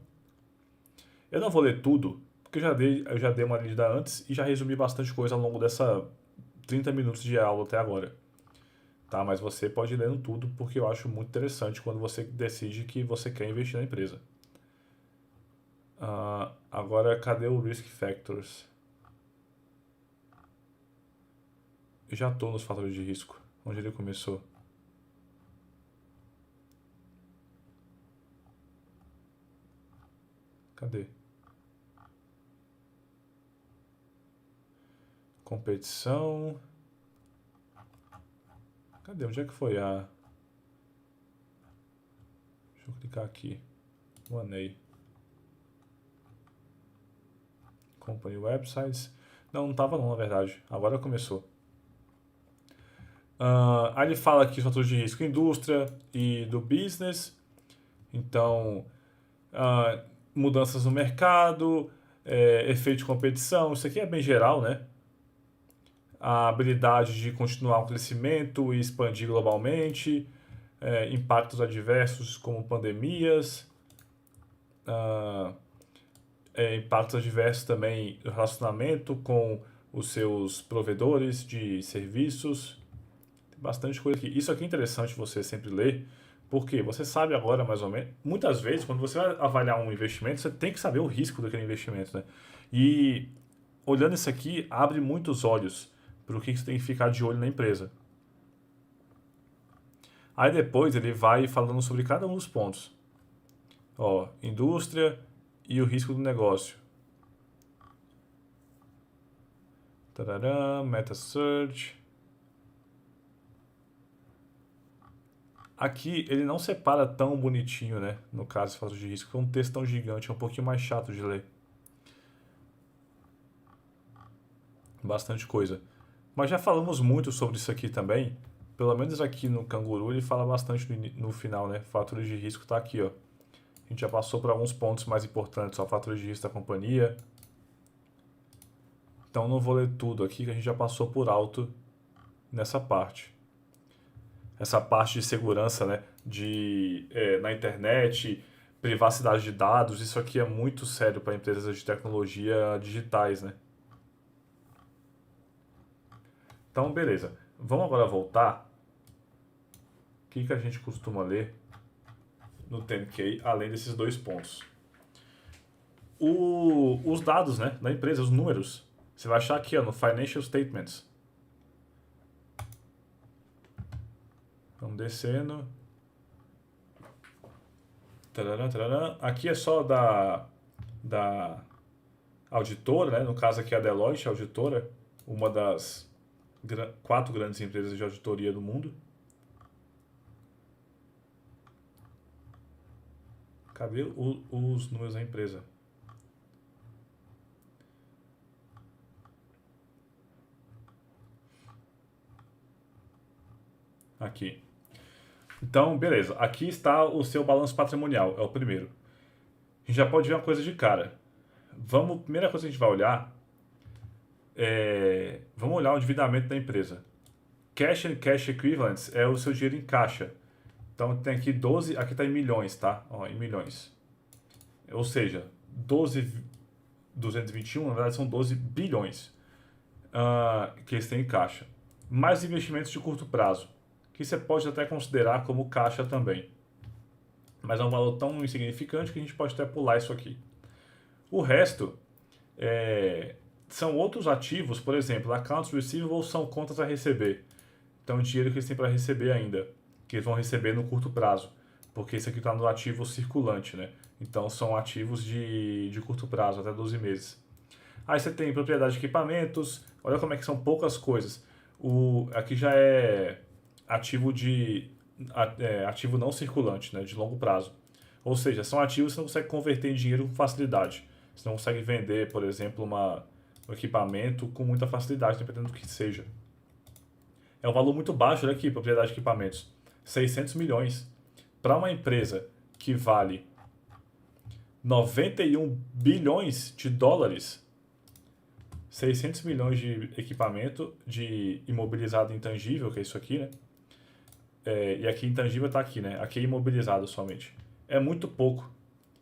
Eu não vou ler tudo, porque eu já dei uma lida antes e já resumi bastante coisa ao longo dessa 30 minutos de aula até agora. Tá? Mas você pode ir lendo tudo, porque eu acho muito interessante quando você decide que você quer investir na empresa. Agora, cadê o Risk Factors? Eu já estou nos fatores de risco. Onde ele começou? Cadê? Competição. Cadê? Onde é que foi a... Deixa eu clicar aqui. Money. Company Websites. Não estava não, na verdade. Agora começou. Aí ele fala aqui os fatores de risco, indústria e do business. Então, mudanças no mercado, efeito de competição. Isso aqui é bem geral, né? A habilidade de continuar o crescimento e expandir globalmente. Impactos adversos como pandemias. Impactos adversos também no relacionamento com os seus provedores de serviços. Tem bastante coisa aqui. Isso aqui é interessante você sempre ler, porque você sabe agora mais ou menos. Muitas vezes, quando você vai avaliar um investimento, você tem que saber o risco daquele investimento, né? E olhando isso aqui, abre muitos olhos para o que você tem que ficar de olho na empresa. Aí depois ele vai falando sobre cada um dos pontos. Indústria e o risco do negócio. Tarará, Meta Search. Aqui ele não separa tão bonitinho, né? No caso de fatos de risco, é um texto tão gigante, é um pouquinho mais chato de ler. bastante coisa. Mas já falamos muito sobre isso aqui também. Pelo menos aqui no Canguru ele fala bastante no final, né? Fatores de risco tá aqui, ó. A gente já passou por alguns pontos mais importantes, ó, fatores de risco da companhia. Então não vou ler tudo aqui, que a gente já passou por alto nessa parte. Essa parte de segurança, né? Na internet, privacidade de dados, isso aqui é muito sério para empresas de tecnologia digitais, né? Então, beleza. Vamos agora voltar. O que a gente costuma ler no 10K, além desses dois pontos? Os dados, né, da empresa, os números. Você vai achar aqui, ó, no Financial Statements. Vamos descendo. Tararam, tararam. Aqui é só da auditora, né? No caso aqui é a Deloitte, a auditora, uma das 4 grandes empresas de auditoria do mundo. Cadê os números da empresa? Aqui. Então, beleza. Aqui está o seu balanço patrimonial, é o primeiro. A gente já pode ver uma coisa de cara. Primeira coisa que a gente vai olhar vamos olhar o endividamento da empresa. Cash and Cash Equivalents é o seu dinheiro em caixa. Então tem aqui 12, aqui está em milhões, tá? Ó, em milhões. Ou seja, 12.221, na verdade são 12 bilhões que eles têm em caixa. Mais investimentos de curto prazo, que você pode até considerar como caixa também. Mas é um valor tão insignificante que a gente pode até pular isso aqui. O resto são outros ativos, por exemplo, accounts receivable são contas a receber. Então, dinheiro que eles têm para receber ainda, que eles vão receber no curto prazo, porque isso aqui está no ativo circulante, né? Então, são ativos de curto prazo, até 12 meses. Aí você tem propriedade de equipamentos, olha como é que são poucas coisas. Aqui já é ativo ativo não circulante, né? De longo prazo. Ou seja, são ativos que você não consegue converter em dinheiro com facilidade. Você não consegue vender, por exemplo, um equipamento com muita facilidade, dependendo do que seja. É um valor muito baixo, olha aqui, propriedade de equipamentos. 600 milhões. Para uma empresa que vale 91 bilhões de dólares, 600 milhões de equipamento de imobilizado intangível, que é isso aqui, né? E aqui intangível está aqui, né? Aqui é imobilizado somente. É muito pouco.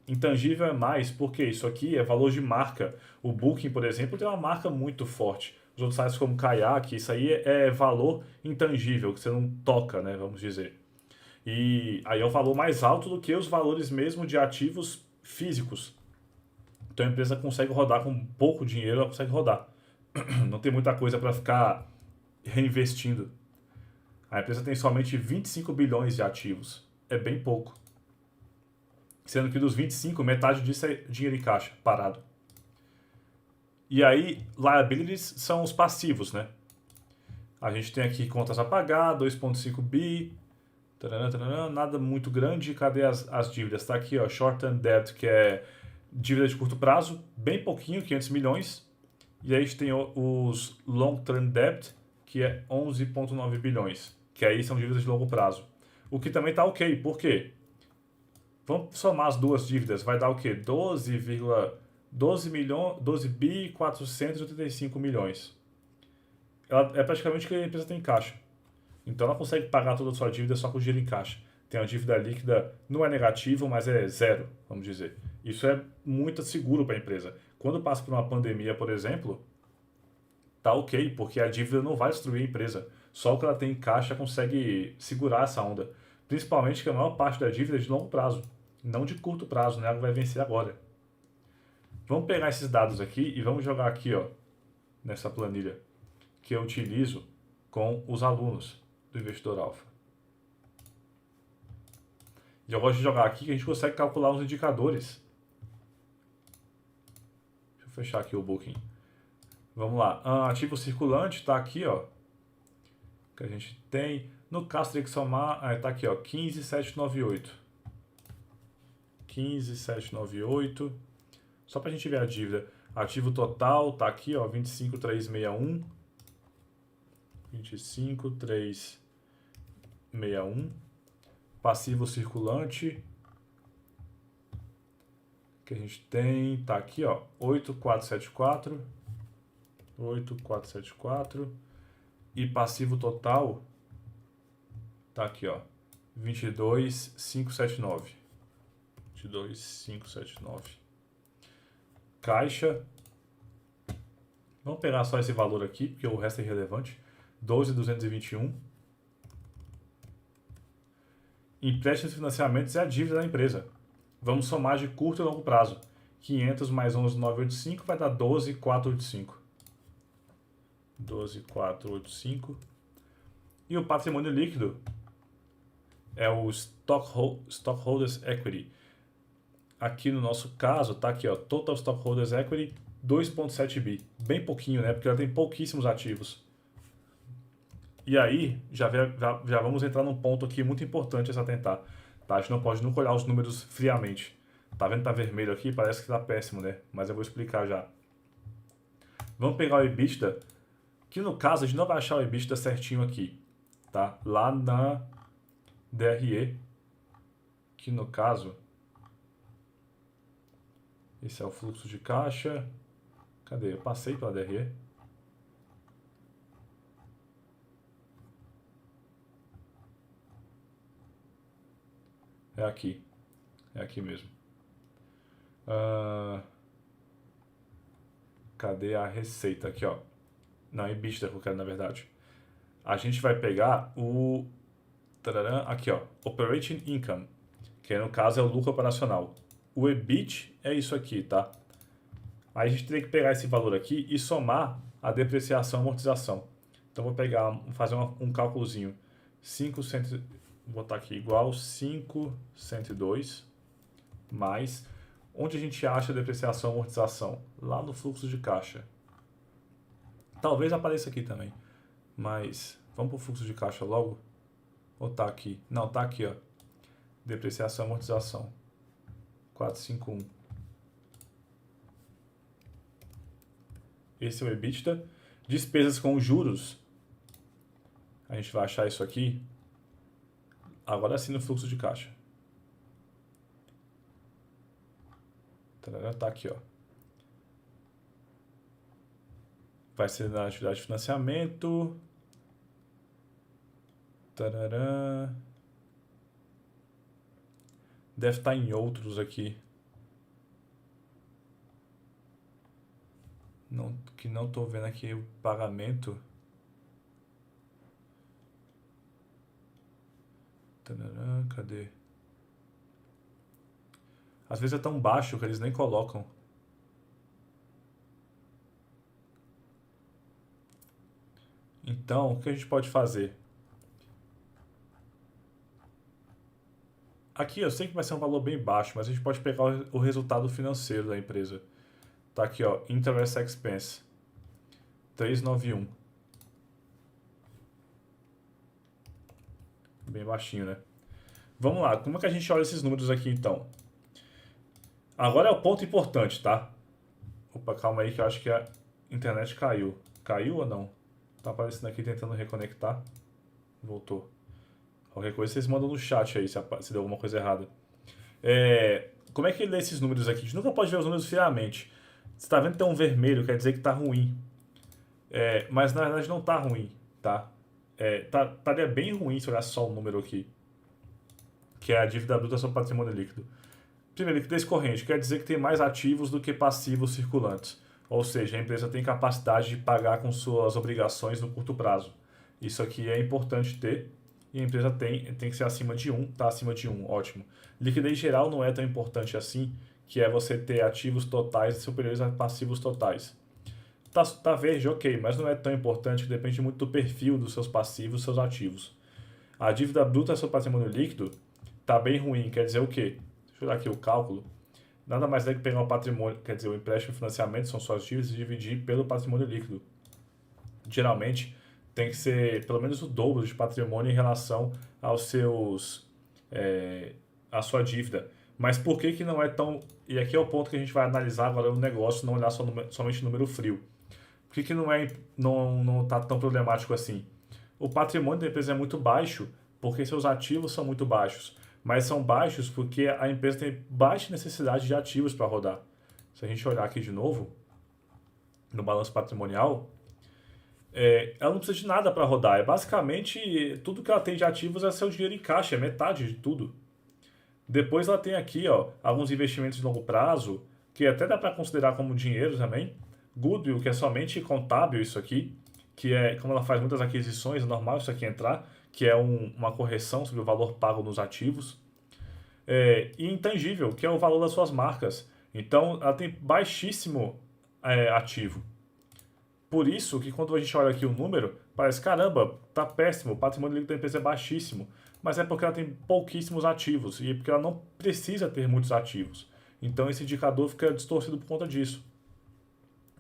Intangível é mais, porque isso aqui é valor de marca. O Booking, por exemplo, tem uma marca muito forte. Os outros sites como Kayak, isso aí é valor intangível, que você não toca, né, vamos dizer. E aí é um valor mais alto do que os valores mesmo de ativos físicos. Então a empresa consegue rodar com pouco dinheiro, ela consegue rodar. Não tem muita coisa para ficar reinvestindo. A empresa tem somente 25 bilhões de ativos. É bem pouco. Sendo que dos 25, metade disso é dinheiro em caixa, parado. E aí, liabilities são os passivos, né? A gente tem aqui contas a pagar, 2,5 bi, nada muito grande. Cadê as dívidas? Tá aqui, ó, short-term debt, que é dívida de curto prazo, bem pouquinho, 500 milhões. E aí a gente tem os long-term debt, que é 11,9 bilhões, que aí são dívidas de longo prazo. O que também tá ok, por quê? Vamos somar as duas dívidas, vai dar o quê? 12 bi 485 milhões. É praticamente o que a empresa tem em caixa. Então ela consegue pagar toda a sua dívida só com dinheiro em caixa. Tem uma dívida líquida, não é negativo, mas é zero, vamos dizer. Isso é muito seguro para a empresa. Quando passa por uma pandemia, por exemplo, tá ok, porque a dívida não vai destruir a empresa. Só o que ela tem em caixa consegue segurar essa onda. Principalmente que a maior parte da dívida é de longo prazo, não de curto prazo, né? Ela vai vencer agora. Vamos pegar esses dados aqui e vamos jogar aqui, ó, nessa planilha que eu utilizo com os alunos do Investidor Alpha. E eu gosto de jogar aqui que a gente consegue calcular os indicadores. Deixa eu fechar aqui o Booking. Vamos lá. Ativo circulante está aqui, ó. Que a gente tem. No caso, teria que somar. Está aqui, ó. 15,798. 15,798. Só para a gente ver a dívida. Ativo total tá aqui, ó, 25.361. 25.361. Passivo circulante que a gente tem, tá aqui, ó, 8.474. 8.474. E passivo total tá aqui, ó, 22.579. 22.579. Caixa. Vamos pegar só esse valor aqui, porque o resto é irrelevante. 12.221. Empréstimos e financiamentos é a dívida da empresa. Vamos somar de curto e longo prazo. 500 mais 11.985 vai dar 12.485. 12.485. E o patrimônio líquido é o Stockholders Equity. Aqui no nosso caso, tá aqui, ó, Total Stockholders Equity 2.7 bi. Bem pouquinho, né? Porque ela tem pouquíssimos ativos. E aí, já vamos entrar num ponto aqui muito importante a se atentar. Tá? A gente não pode nunca olhar os números friamente. Tá vendo que tá vermelho aqui? Parece que tá péssimo, né? Mas eu vou explicar já. Vamos pegar o EBITDA, que no caso a gente não vai achar o EBITDA certinho aqui. Tá? Lá na DRE, que no caso... Esse é o fluxo de caixa. Cadê? Eu passei pela DRE. É aqui. É aqui mesmo. Cadê a receita? Aqui, ó. Não, EBITDA que eu quero, na verdade. A gente vai pegar o... Aqui, ó. Operating Income. Que no caso é o lucro operacional. O EBIT é isso aqui, tá? Aí a gente tem que pegar esse valor aqui e somar a depreciação e amortização. Então vou pegar, fazer um cálculozinho. 500, vou botar aqui igual 502 mais... Onde a gente acha a depreciação e amortização? Lá no fluxo de caixa. Talvez apareça aqui também. Mas vamos para o fluxo de caixa logo? Ou tá aqui? Não, tá aqui, ó. Depreciação e amortização. 451. Esse é o EBITDA. Despesas com juros. A gente vai achar isso aqui. Agora sim no fluxo de caixa. Tá aqui, ó. Vai ser na atividade de financiamento. Tarará. Deve estar em outros aqui. Que não estou vendo aqui o pagamento. Tarará, cadê? Às vezes é tão baixo que eles nem colocam. Então, o que a gente pode fazer? Aqui eu sei que vai ser um valor bem baixo, mas a gente pode pegar o resultado financeiro da empresa. Tá aqui, ó, Interest Expense. 391. Bem baixinho, né? Vamos lá, como é que a gente olha esses números aqui então? Agora é o ponto importante, tá? Opa, calma aí que eu acho que a internet caiu. Caiu ou não? Tá aparecendo aqui tentando reconectar. Voltou. Qualquer coisa vocês mandam no chat aí se deu alguma coisa errada. Como é que lê esses números aqui? A gente nunca pode ver os números friamente. Você tá vendo que tem um vermelho, quer dizer que tá ruim. Mas na verdade não tá ruim, tá? Estaria bem ruim se olhar só o número aqui. Que é a dívida bruta sobre patrimônio líquido. Primeiro, liquidez corrente quer dizer que tem mais ativos do que passivos circulantes. Ou seja, a empresa tem capacidade de pagar com suas obrigações no curto prazo. Isso aqui é importante ter. E a empresa tem que ser acima de 1, está acima de 1, ótimo. Liquidez geral não é tão importante assim, que é você ter ativos totais superiores a passivos totais. Tá verde, ok, mas não é tão importante, que depende muito do perfil dos seus passivos e dos seus ativos. A dívida bruta sobre patrimônio líquido tá bem ruim, quer dizer o quê? Deixa eu olhar aqui o cálculo. Nada mais é que pegar o patrimônio, quer dizer, o empréstimo e financiamento são suas dívidas e dividir pelo patrimônio líquido. Geralmente, tem que ser pelo menos o dobro de patrimônio em relação aos seus, à sua dívida. Mas por que que não é tão... E aqui é o ponto que a gente vai analisar agora no negócio, não olhar somente número frio. Por que que não tá tão problemático assim? O patrimônio da empresa é muito baixo porque seus ativos são muito baixos. Mas são baixos porque a empresa tem baixa necessidade de ativos para rodar. Se a gente olhar aqui de novo, no balanço patrimonial, ela não precisa de nada para rodar. É basicamente tudo que ela tem de ativos é seu dinheiro em caixa, é metade de tudo. Depois ela tem aqui, ó, alguns investimentos de longo prazo, que até dá para considerar como dinheiro também. Goodwill, que é somente contábil isso aqui, que é, como ela faz muitas aquisições, é normal isso aqui entrar, que é uma correção sobre o valor pago nos ativos. E intangível, que é o valor das suas marcas. Então, ela tem baixíssimo ativo. Por isso que quando a gente olha aqui o número, parece, caramba, tá péssimo, o patrimônio líquido da empresa é baixíssimo. Mas é porque ela tem pouquíssimos ativos e porque ela não precisa ter muitos ativos. Então esse indicador fica distorcido por conta disso.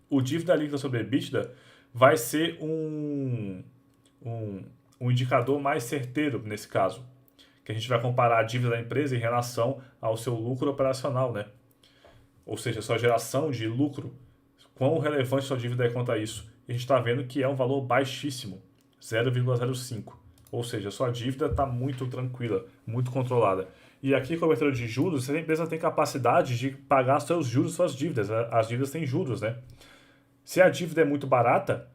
O dívida líquida sobre EBITDA vai ser um indicador mais certeiro nesse caso. Que a gente vai comparar a dívida da empresa em relação ao seu lucro operacional, né? Ou seja, sua geração de lucro, quão relevante sua dívida é quanto a isso. E a gente está vendo que é um valor baixíssimo, 0,05. Ou seja, sua dívida está muito tranquila, muito controlada. E aqui, cobertura de juros, a empresa tem capacidade de pagar seus juros, suas dívidas. As dívidas têm juros, né? Se a dívida é muito barata,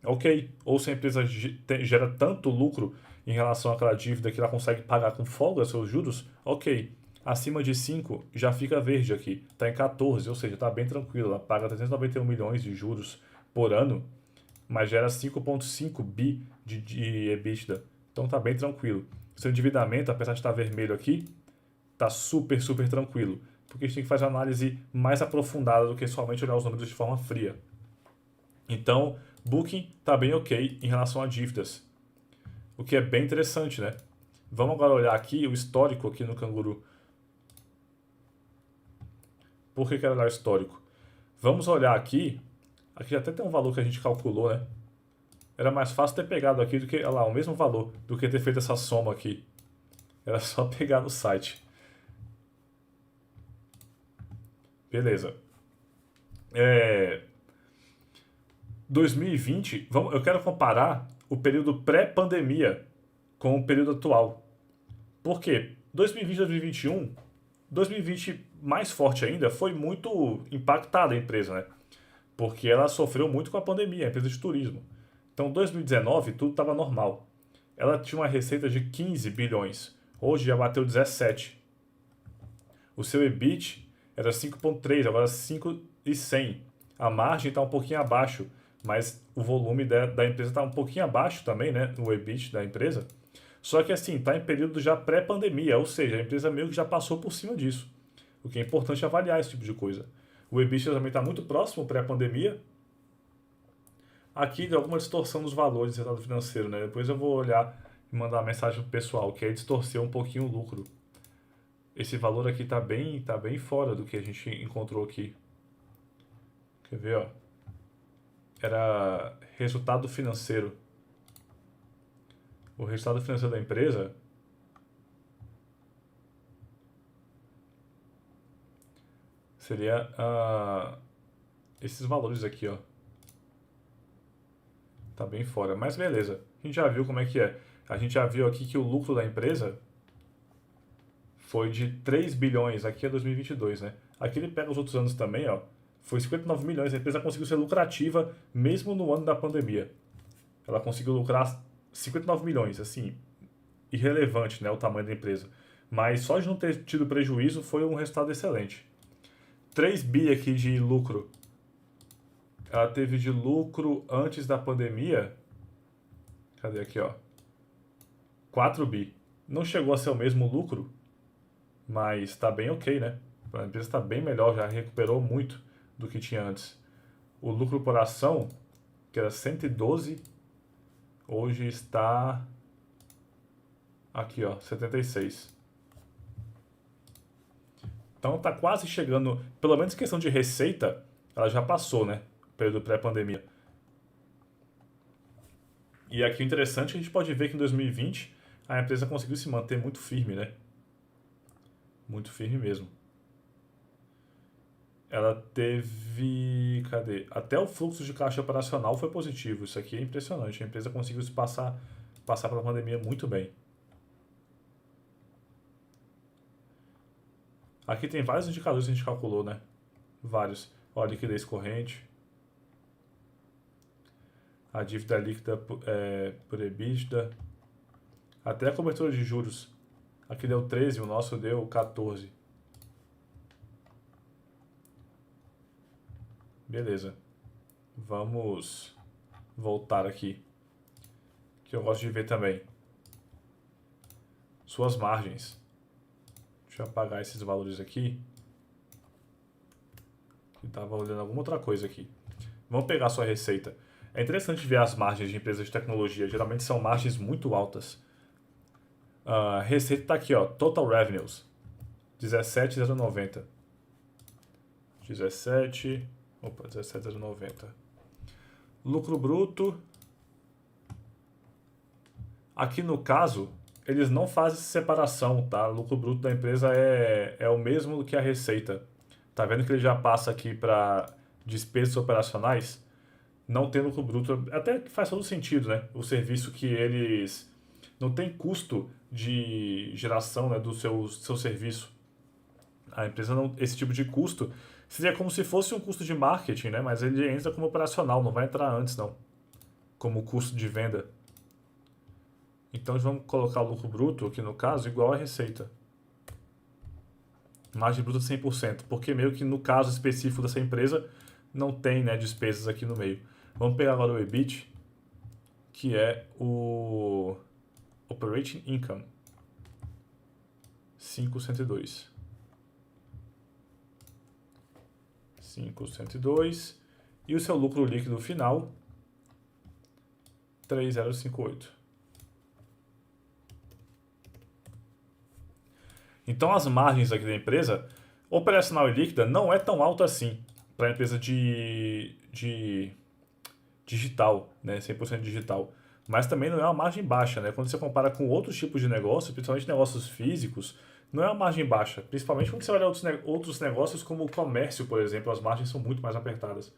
ok. Ou se a empresa gera tanto lucro em relação àquela dívida que ela consegue pagar com folga seus juros, ok. Acima de 5 já fica verde aqui, está em 14, ou seja, está bem tranquilo. Ela paga 391 milhões de juros por ano, mas gera 5,5 bi de EBITDA. Então está bem tranquilo. Seu endividamento, apesar de estar vermelho aqui, está super, super tranquilo. Porque a gente tem que fazer uma análise mais aprofundada do que somente olhar os números de forma fria. Então, Booking está bem ok em relação a dívidas. O que é bem interessante, né? Vamos agora olhar aqui o histórico aqui no Canguru. Por que quero olhar o histórico? Vamos olhar aqui. Aqui até tem um valor que a gente calculou, né? Era mais fácil ter pegado aqui do que, olha lá, o mesmo valor do que ter feito essa soma aqui. Era só pegar no site. Beleza. 2020, eu quero comparar o período pré-pandemia com o período atual. Por quê? 2020 e 2021, 2020 mais forte ainda, foi muito impactada a empresa, né? Porque ela sofreu muito com a pandemia, a empresa de turismo. Então, 2019, tudo estava normal. Ela tinha uma receita de 15 bilhões. Hoje já bateu 17. O seu EBIT era 5,3, agora 5,100. A margem está um pouquinho abaixo, mas o volume da empresa está um pouquinho abaixo também, né? O EBIT da empresa. Só que assim, está em período já pré-pandemia, ou seja, a empresa meio que já passou por cima disso. O que é importante avaliar esse tipo de coisa. O EBITDA também está muito próximo pré-pandemia. Aqui deu alguma distorção nos valores do resultado financeiro, né? Depois eu vou olhar e mandar uma mensagem pro pessoal, que aí distorceu um pouquinho o lucro. Esse valor aqui tá bem fora do que a gente encontrou aqui. Quer ver, ó? Era resultado financeiro. O resultado financeiro da empresa seria esses valores aqui, ó. Tá bem fora, mas beleza. A gente já viu como é que é. A gente já viu aqui que o lucro da empresa foi de 3 bilhões, aqui é 2022, né? Aqui ele pega os outros anos também, ó. Foi 59 milhões, a empresa conseguiu ser lucrativa mesmo no ano da pandemia. Ela conseguiu lucrar 59 milhões, assim, irrelevante, né, o tamanho da empresa. Mas só de não ter tido prejuízo foi um resultado excelente. 3 bi aqui de lucro. Ela teve de lucro antes da pandemia. Cadê aqui, ó? 4 bi. Não chegou a ser o mesmo lucro, mas está bem ok, né? A empresa está bem melhor, já recuperou muito do que tinha antes. O lucro por ação, que era 112, hoje está aqui, ó, 76. Então tá quase chegando, pelo menos questão de receita, ela já passou, né? Período pré-pandemia. E aqui o interessante, a gente pode ver que em 2020 a empresa conseguiu se manter muito firme, né? Muito firme mesmo. Ela teve. Cadê? Até o fluxo de caixa operacional foi positivo. Isso aqui é impressionante. A empresa conseguiu se passar pela pandemia muito bem. Aqui tem vários indicadores que a gente calculou, né? Vários. Ó, a liquidez corrente. A dívida líquida por EBITDA. Até a cobertura de juros. Aqui deu 13, o nosso deu 14. Beleza. Vamos voltar aqui. Que eu gosto de ver também. Suas margens. Deixa eu apagar esses valores aqui. Que estava olhando alguma outra coisa aqui. Vamos pegar a sua receita. É interessante ver as margens de empresas de tecnologia. Geralmente são margens muito altas. A receita está aqui, ó. Total Revenues. 17,090. 17,090. Lucro bruto. Aqui no caso, eles não fazem separação, tá? O lucro bruto da empresa é o mesmo que a receita. Tá vendo que ele já passa aqui para despesas operacionais? Não tem lucro bruto. Até que faz todo sentido, né? O serviço que eles não tem custo de geração, né, do seu serviço. A empresa não. Esse tipo de custo seria como se fosse um custo de marketing, né? Mas ele entra como operacional, não vai entrar antes, não. Como custo de venda. Então vamos colocar o lucro bruto aqui no caso igual a receita. Margem bruta de 100%, porque meio que no caso específico dessa empresa não tem, né, despesas aqui no meio. Vamos pegar agora o EBIT, que é o Operating Income. 502. 502. E o seu lucro líquido final, 3058. Então as margens aqui da empresa, operacional e líquida, não é tão alta assim para a empresa de digital, né, 100% digital. Mas também não é uma margem baixa, né? Quando você compara com outros tipos de negócios, principalmente negócios físicos, não é uma margem baixa. Principalmente quando você olha outros negócios como o comércio, por exemplo, as margens são muito mais apertadas.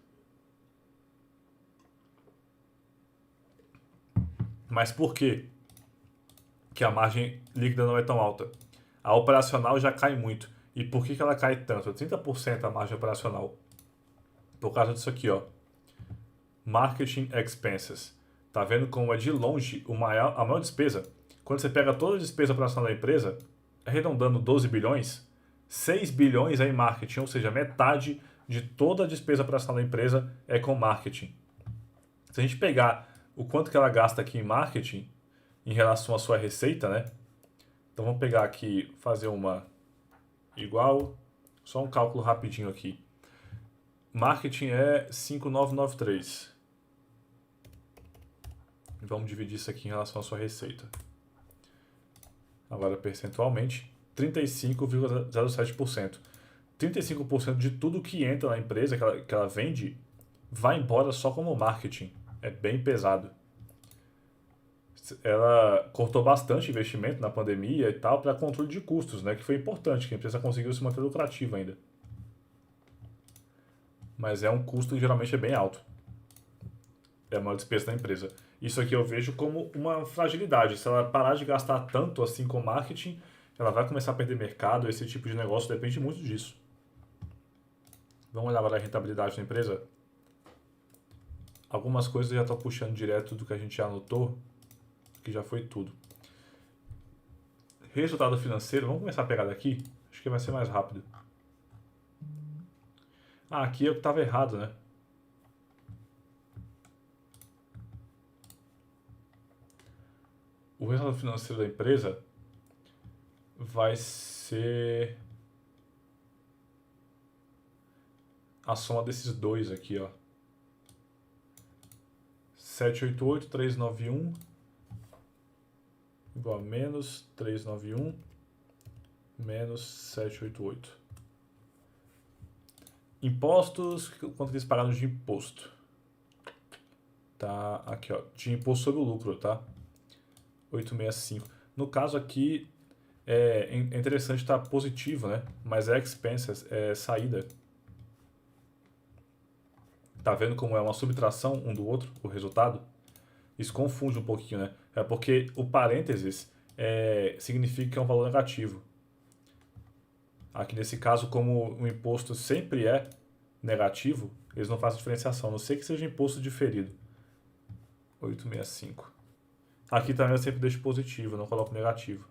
Mas por quê que a margem líquida não é tão alta? A operacional já cai muito. E por que ela cai tanto? 30% a margem operacional. Por causa disso aqui, ó. Marketing expenses. Tá vendo como é de longe a maior despesa? Quando você pega toda a despesa operacional da empresa, arredondando 12 bilhões, 6 bilhões é em marketing, ou seja, metade de toda a despesa operacional da empresa é com marketing. Se a gente pegar o quanto que ela gasta aqui em marketing em relação à sua receita, né? Então vamos pegar aqui, fazer uma igual, só um cálculo rapidinho aqui. Marketing é 5.993. Vamos dividir isso aqui em relação à sua receita. Agora, percentualmente, 35,07%. 35% de tudo que entra na empresa, que ela vende, vai embora só como marketing. É bem pesado. Ela cortou bastante investimento na pandemia e tal para controle de custos, né? Que foi importante, que a empresa conseguiu se manter lucrativa ainda. Mas é um custo que geralmente é bem alto. É a maior despesa da empresa. Isso aqui eu vejo como uma fragilidade. Se ela parar de gastar tanto assim com marketing, ela vai começar a perder mercado. Esse tipo de negócio depende muito disso. Vamos olhar agora a rentabilidade da empresa. Algumas coisas eu já estou puxando direto do que a gente já anotou, que já foi tudo. Resultado financeiro, vamos começar a pegar daqui? Acho que vai ser mais rápido. Ah, aqui eu estava errado, né? O resultado financeiro da empresa vai ser a soma desses dois aqui, ó. 788, 391 igual a menos 391 menos 788. Impostos, quanto eles pagaram de imposto? Tá aqui, ó, de imposto sobre o lucro, tá? 865. No caso aqui, é interessante estar positivo, né? Mas é expenses, é saída. Tá vendo como é uma subtração um do outro, o resultado? Isso confunde um pouquinho, né? É porque o parênteses significa que é um valor negativo. Aqui nesse caso, como o imposto sempre é negativo, eles não fazem diferenciação, a não ser que seja imposto diferido. 865. Aqui também eu sempre deixo positivo, não coloco negativo.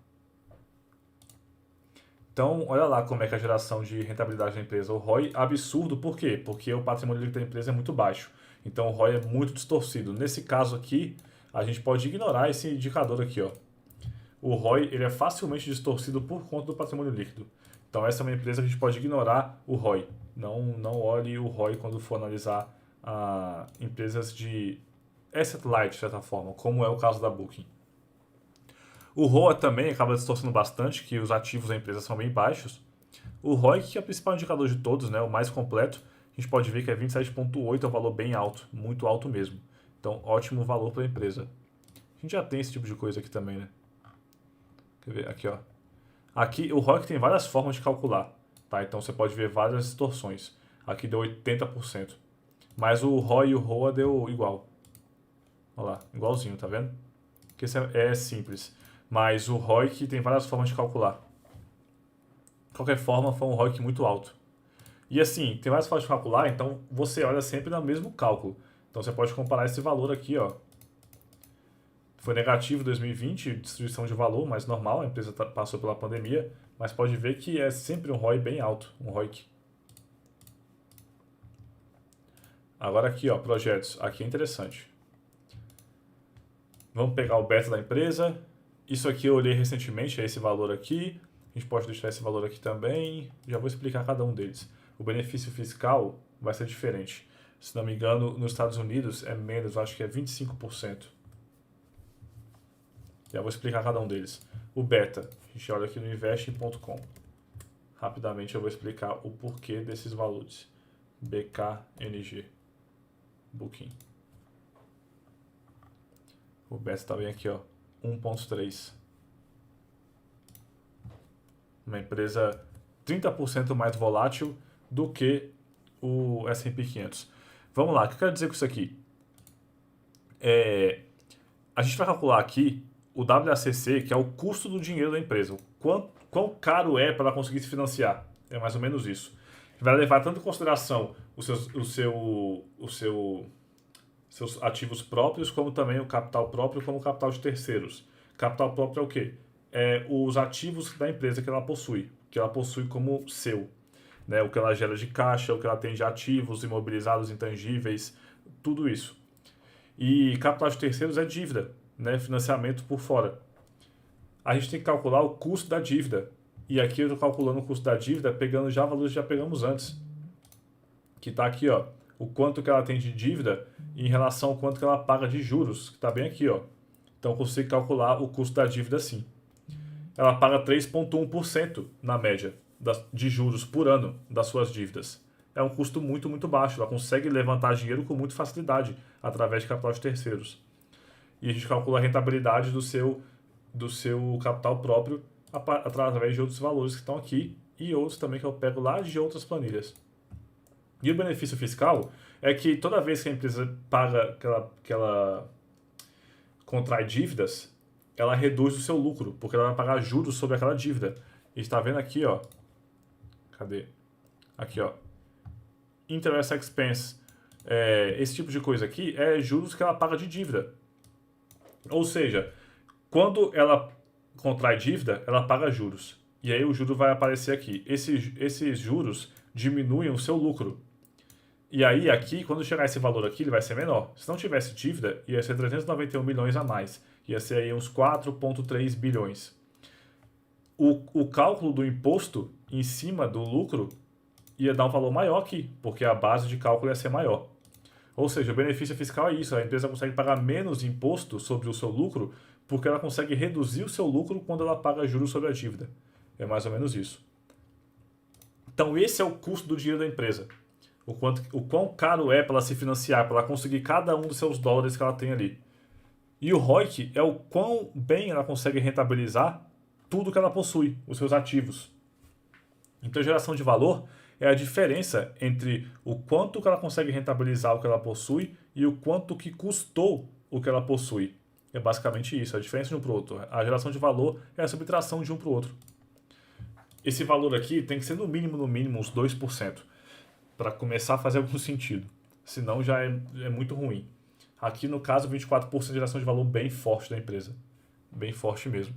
Então, olha lá como é que é a geração de rentabilidade da empresa. O ROI absurdo, por quê? Porque o patrimônio líquido da empresa é muito baixo. Então, o ROI é muito distorcido. Nesse caso aqui, a gente pode ignorar esse indicador aqui, ó. O ROI ele é facilmente distorcido por conta do patrimônio líquido. Então, essa é uma empresa que a gente pode ignorar o ROI. Não olhe o ROI quando for analisar empresas de asset light, de certa forma, como é o caso da Booking. O ROA também acaba distorcendo bastante, que os ativos da empresa são bem baixos. O ROIC, que é o principal indicador de todos, né, o mais completo, a gente pode ver que é 27,8, é um valor bem alto, muito alto mesmo. Então, ótimo valor para a empresa. A gente já tem esse tipo de coisa aqui também, né? Quer ver? Aqui, ó. Aqui, o ROIC tem várias formas de calcular, tá? Então, você pode ver várias distorções. Aqui deu 80%. Mas o ROI e o ROA deu igual. Olha lá, igualzinho, tá vendo? Porque isso é simples. Mas o ROIC tem várias formas de calcular. De qualquer forma, foi um ROIC muito alto. E assim, tem várias formas de calcular, então você olha sempre no mesmo cálculo. Então você pode comparar esse valor aqui, ó. Foi negativo em 2020, distribuição de valor, mas normal, a empresa passou pela pandemia, mas pode ver que é sempre um ROI bem alto, um ROIC. Agora aqui, ó, projetos. Aqui é interessante. Vamos pegar o beta da empresa. Isso aqui eu olhei recentemente, é esse valor aqui. A gente pode deixar esse valor aqui também. Já vou explicar cada um deles. O benefício fiscal vai ser diferente. Se não me engano, nos Estados Unidos é menos, eu acho que é 25%. Já vou explicar cada um deles. O beta, a gente olha aqui no investing.com. Rapidamente eu vou explicar o porquê desses valores. BKNG. Booking. O beta está bem aqui, ó. 1,3. Uma empresa 30% mais volátil do que o S&P 500. Vamos lá, o que eu quero dizer com isso aqui? A gente vai calcular aqui o WACC, que é o custo do dinheiro da empresa. Quão caro é para ela conseguir se financiar. É mais ou menos isso. Vai levar tanto em consideração seus ativos próprios, como também o capital próprio, como o capital de terceiros. Capital próprio é o quê? É os ativos da empresa que ela possui como seu. Né? O que ela gera de caixa, o que ela tem de ativos, imobilizados, intangíveis, tudo isso. E capital de terceiros é dívida, né? Financiamento por fora. A gente tem que calcular o custo da dívida. E aqui eu estou calculando o custo da dívida pegando já valores que já pegamos antes. Que está aqui, ó. O quanto que ela tem de dívida em relação ao quanto que ela paga de juros, que está bem aqui, ó. Então eu consigo calcular o custo da dívida assim. Ela paga 3,1% na média de juros por ano das suas dívidas. É um custo muito, muito baixo. Ela consegue levantar dinheiro com muita facilidade através de capital de terceiros. E a gente calcula a rentabilidade do seu capital próprio através de outros valores que estão aqui e outros também que eu pego lá de outras planilhas. E o benefício fiscal é que toda vez que a empresa paga que ela contrai dívidas, ela reduz o seu lucro, porque ela vai pagar juros sobre aquela dívida. E está vendo aqui, ó. Cadê? Aqui, ó. Interest expense. Esse tipo de coisa aqui é juros que ela paga de dívida. Ou seja, quando ela contrai dívida, ela paga juros. E aí o juro vai aparecer aqui. Esses juros diminuem o seu lucro. E aí aqui, quando chegar esse valor aqui, ele vai ser menor. Se não tivesse dívida, ia ser 391 milhões a mais. Ia ser aí uns 4,3 bilhões. O cálculo do imposto em cima do lucro ia dar um valor maior aqui, porque a base de cálculo ia ser maior. Ou seja, o benefício fiscal é isso, a empresa consegue pagar menos imposto sobre o seu lucro, porque ela consegue reduzir o seu lucro quando ela paga juros sobre a dívida. É mais ou menos isso. Então esse é o custo do dinheiro da empresa. O quão caro é para ela se financiar, para ela conseguir cada um dos seus dólares que ela tem ali. E o ROIC é o quão bem ela consegue rentabilizar tudo que ela possui, os seus ativos. Então, geração de valor é a diferença entre o quanto que ela consegue rentabilizar o que ela possui e o quanto que custou o que ela possui. É basicamente isso, a diferença de um para o outro. A geração de valor é a subtração de um para o outro. Esse valor aqui tem que ser no mínimo, uns 2%, para começar a fazer algum sentido. Senão já é muito ruim. Aqui, no caso, 24% de geração de valor bem forte da empresa. Bem forte mesmo.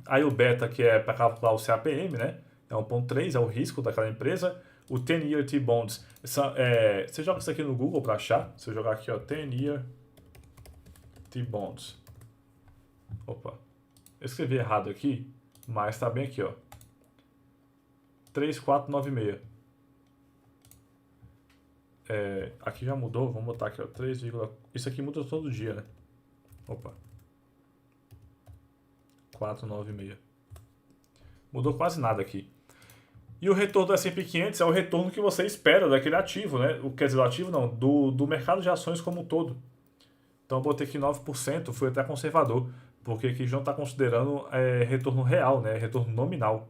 Aí o beta, que é para calcular o CAPM, né? É 1,3, é o risco daquela empresa. O 10-year T-Bonds, você joga isso aqui no Google para achar. Se eu jogar aqui, ó, 10-year T-Bonds. Opa, eu escrevi errado aqui, mas tá bem aqui, ó. 3496. Aqui já mudou, vamos botar aqui, ó, 3, isso aqui muda todo dia, né? Opa. 496. Mudou quase nada aqui. E o retorno do S&P 500 é o retorno que você espera daquele ativo, né? Quer dizer, do ativo não, do mercado de ações como um todo. Então eu botei aqui 9%, fui até conservador, porque aqui já não está considerando retorno real, né? Retorno nominal.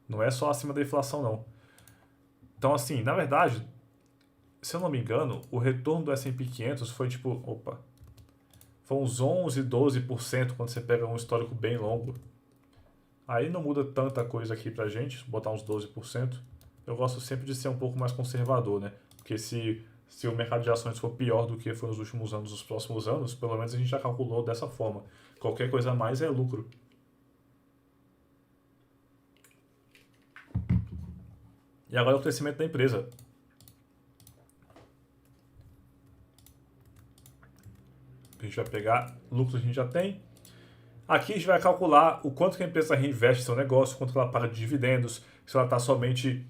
Não é só acima da inflação, não. Então, assim, na verdade, se eu não me engano, o retorno do S&P 500 foi tipo, foi uns 11, 12% quando você pega um histórico bem longo. Aí não muda tanta coisa aqui pra gente, botar uns 12%. Eu gosto sempre de ser um pouco mais conservador, né? Porque se o mercado de ações for pior do que foi nos últimos anos, nos próximos anos, pelo menos a gente já calculou dessa forma. Qualquer coisa a mais é lucro. E agora é o crescimento da empresa. A gente vai pegar lucros que a gente já tem. Aqui a gente vai calcular o quanto que a empresa reinveste em seu negócio, quanto que ela paga de dividendos, se ela está somente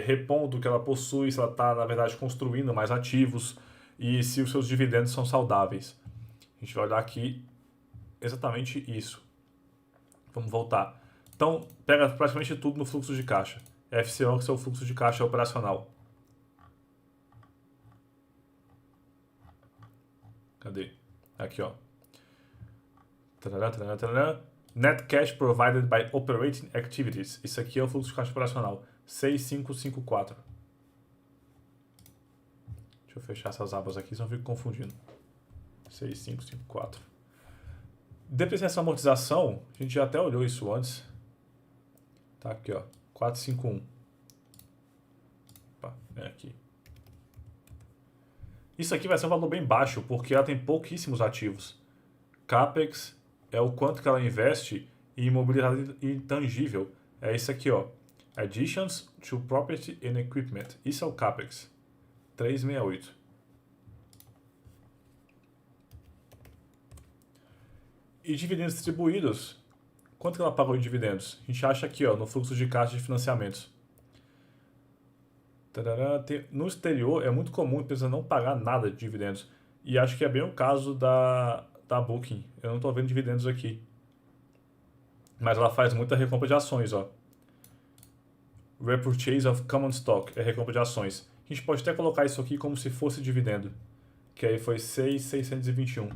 repondo o que ela possui, se ela está, na verdade, construindo mais ativos e se os seus dividendos são saudáveis. A gente vai olhar aqui exatamente isso. Vamos voltar. Então, pega praticamente tudo no fluxo de caixa. FCO, que é o fluxo de caixa operacional. Cadê? Aqui, ó. Net cash provided by operating activities. Isso aqui é o fluxo de caixa operacional. 6554. Deixa eu fechar essas abas aqui, senão eu fico confundindo. 6554. Depreciação e amortização, a gente já até olhou isso antes. Tá aqui, ó. 451. Opa, é aqui. Isso aqui vai ser um valor bem baixo, porque ela tem pouquíssimos ativos. CAPEX é o quanto que ela investe em imobiliário intangível. É isso aqui, ó. Additions to Property and Equipment. Isso é o CAPEX. 368. E dividendos distribuídos. Quanto que ela pagou em dividendos? A gente acha aqui, ó, no fluxo de caixa de financiamentos. No exterior é muito comum a empresa não pagar nada de dividendos. E acho que é bem o caso da Booking. Eu não estou vendo dividendos aqui. Mas ela faz muita recompra de ações, ó. Repurchase of Common Stock é recompra de ações. A gente pode até colocar isso aqui como se fosse dividendo. Que aí foi 6.621.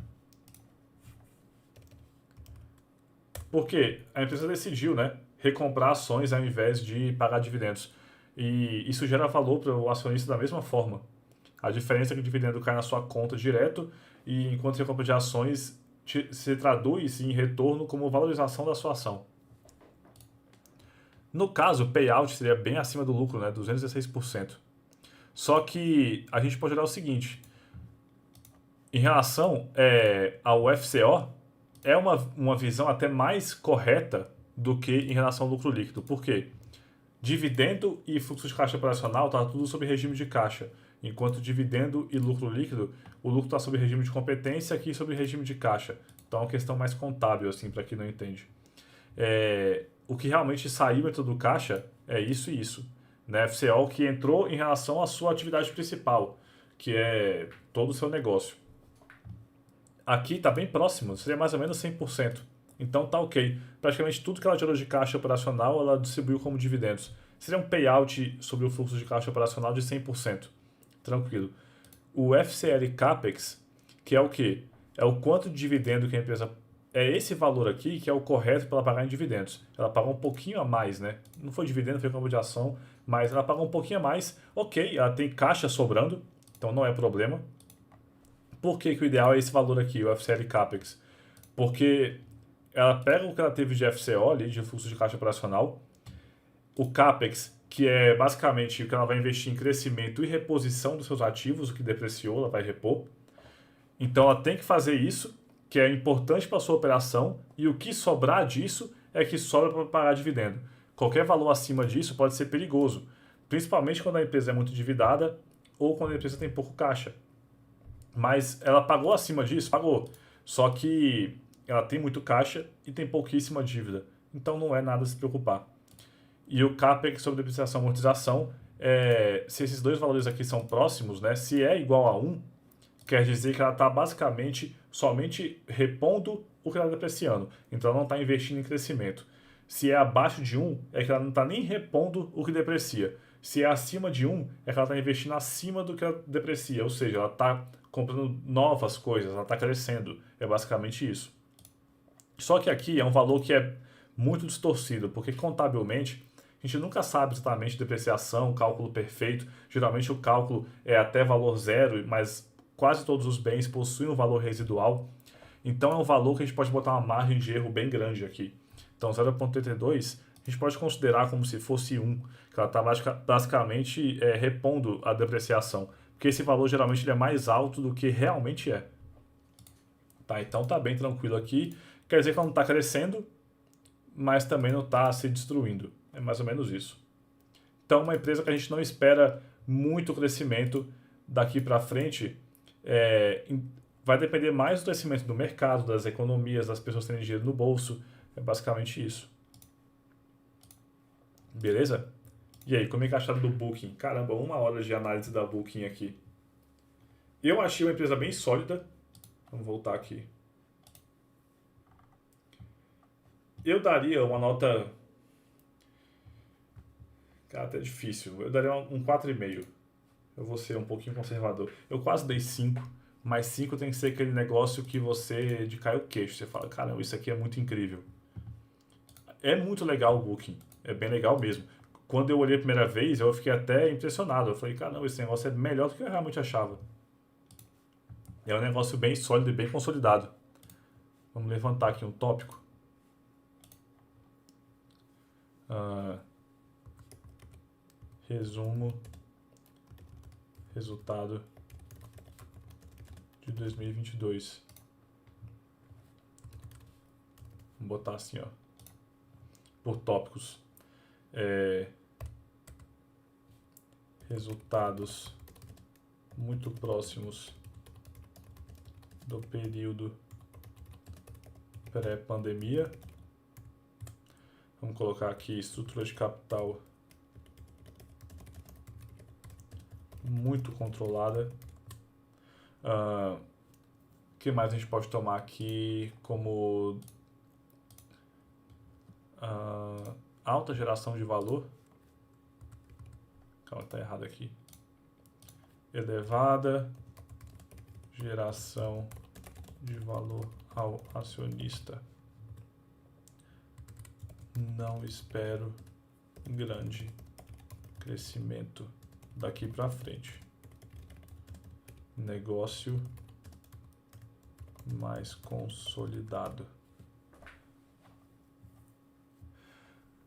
Porque a empresa decidiu, né, recomprar ações ao invés de pagar dividendos. E isso gera valor para o acionista da mesma forma. A diferença é que o dividendo cai na sua conta direto, e enquanto a recompra de ações se traduz em retorno como valorização da sua ação. No caso, o payout seria bem acima do lucro, né, 216%. Só que a gente pode olhar o seguinte, em relação ao FCO, é uma visão até mais correta do que em relação ao lucro líquido. Por quê? Dividendo e fluxo de caixa operacional está tudo sob regime de caixa, enquanto dividendo e lucro líquido, o lucro está sob regime de competência, aqui sob regime de caixa. Então é uma questão mais contábil, assim, para quem não entende. O que realmente saiu dentro do caixa é isso e isso. Né? FCO que entrou em relação à sua atividade principal, que é todo o seu negócio. Aqui está bem próximo, seria mais ou menos 100%. Então tá ok. Praticamente tudo que ela gerou de caixa operacional, ela distribuiu como dividendos. Seria um payout sobre o fluxo de caixa operacional de 100%. Tranquilo. O FCL CAPEX, que é o quê? É o quanto de dividendo que a empresa é esse valor aqui que é o correto para ela pagar em dividendos. Ela pagou um pouquinho a mais, né? Não foi dividendo, foi compra de ação, mas ela pagou um pouquinho a mais. Ok, ela tem caixa sobrando, então não é problema. Por que que o ideal é esse valor aqui, o FCL Capex? Porque ela pega o que ela teve de FCO ali, de fluxo de caixa operacional, o Capex, que é basicamente o que ela vai investir em crescimento e reposição dos seus ativos, o que depreciou, ela vai repor. Então ela tem que fazer isso, que é importante para a sua operação, e o que sobrar disso é que sobra para pagar dividendo. Qualquer valor acima disso pode ser perigoso, principalmente quando a empresa é muito endividada ou quando a empresa tem pouco caixa. Mas ela pagou acima disso? Pagou. Só que ela tem muito caixa e tem pouquíssima dívida. Então não é nada a se preocupar. E o CAPEX sobre depreciação e amortização, se esses dois valores aqui são próximos, né, se é igual a 1, quer dizer que ela está basicamente somente repondo o que ela está depreciando. Então ela não está investindo em crescimento. Se é abaixo de 1, é que ela não está nem repondo o que deprecia. Se é acima de 1, é que ela está investindo acima do que ela deprecia. Ou seja, ela está comprando novas coisas, ela está crescendo. É basicamente isso. Só que aqui é um valor que é muito distorcido, porque contabilmente a gente nunca sabe exatamente depreciação, cálculo perfeito. Geralmente o cálculo é até valor zero, mas quase todos os bens possuem um valor residual. Então é um valor que a gente pode botar uma margem de erro bem grande aqui. Então 0,32 a gente pode considerar como se fosse 1, que ela está basicamente repondo a depreciação. Porque esse valor geralmente ele é mais alto do que realmente é. Tá, então tá bem tranquilo aqui. Quer dizer que ela não está crescendo, mas também não está se destruindo. É mais ou menos isso. Então, uma empresa que a gente não espera muito crescimento daqui para frente, vai depender mais do crescimento do mercado, das economias, das pessoas terem dinheiro no bolso. É basicamente isso. Beleza? E aí, como é que acharam do Booking? Caramba, 1 hora de análise da Booking aqui. Eu achei uma empresa bem sólida. Vamos voltar aqui. Eu daria uma nota. Cara, até difícil. Eu daria um 4,5. Eu vou ser um pouquinho conservador. Eu quase dei 5, mas 5 tem que ser aquele negócio que você de cai o queixo. Você fala, caramba, isso aqui é muito incrível. É muito legal o Booking. É bem legal mesmo. Quando eu olhei a primeira vez, eu fiquei até impressionado. Eu falei, caramba, esse negócio é melhor do que eu realmente achava. É um negócio bem sólido e bem consolidado. Vamos levantar aqui um tópico. Resumo. Resultado de 2022. Vamos botar assim, ó. Por tópicos. Resultados muito próximos do período pré-pandemia. Vamos colocar aqui estrutura de capital muito controlada. O que mais a gente pode tomar aqui como alta geração de valor? Calma, tá errado aqui. Elevada geração de valor ao acionista. Não espero grande crescimento daqui para frente. Negócio mais consolidado.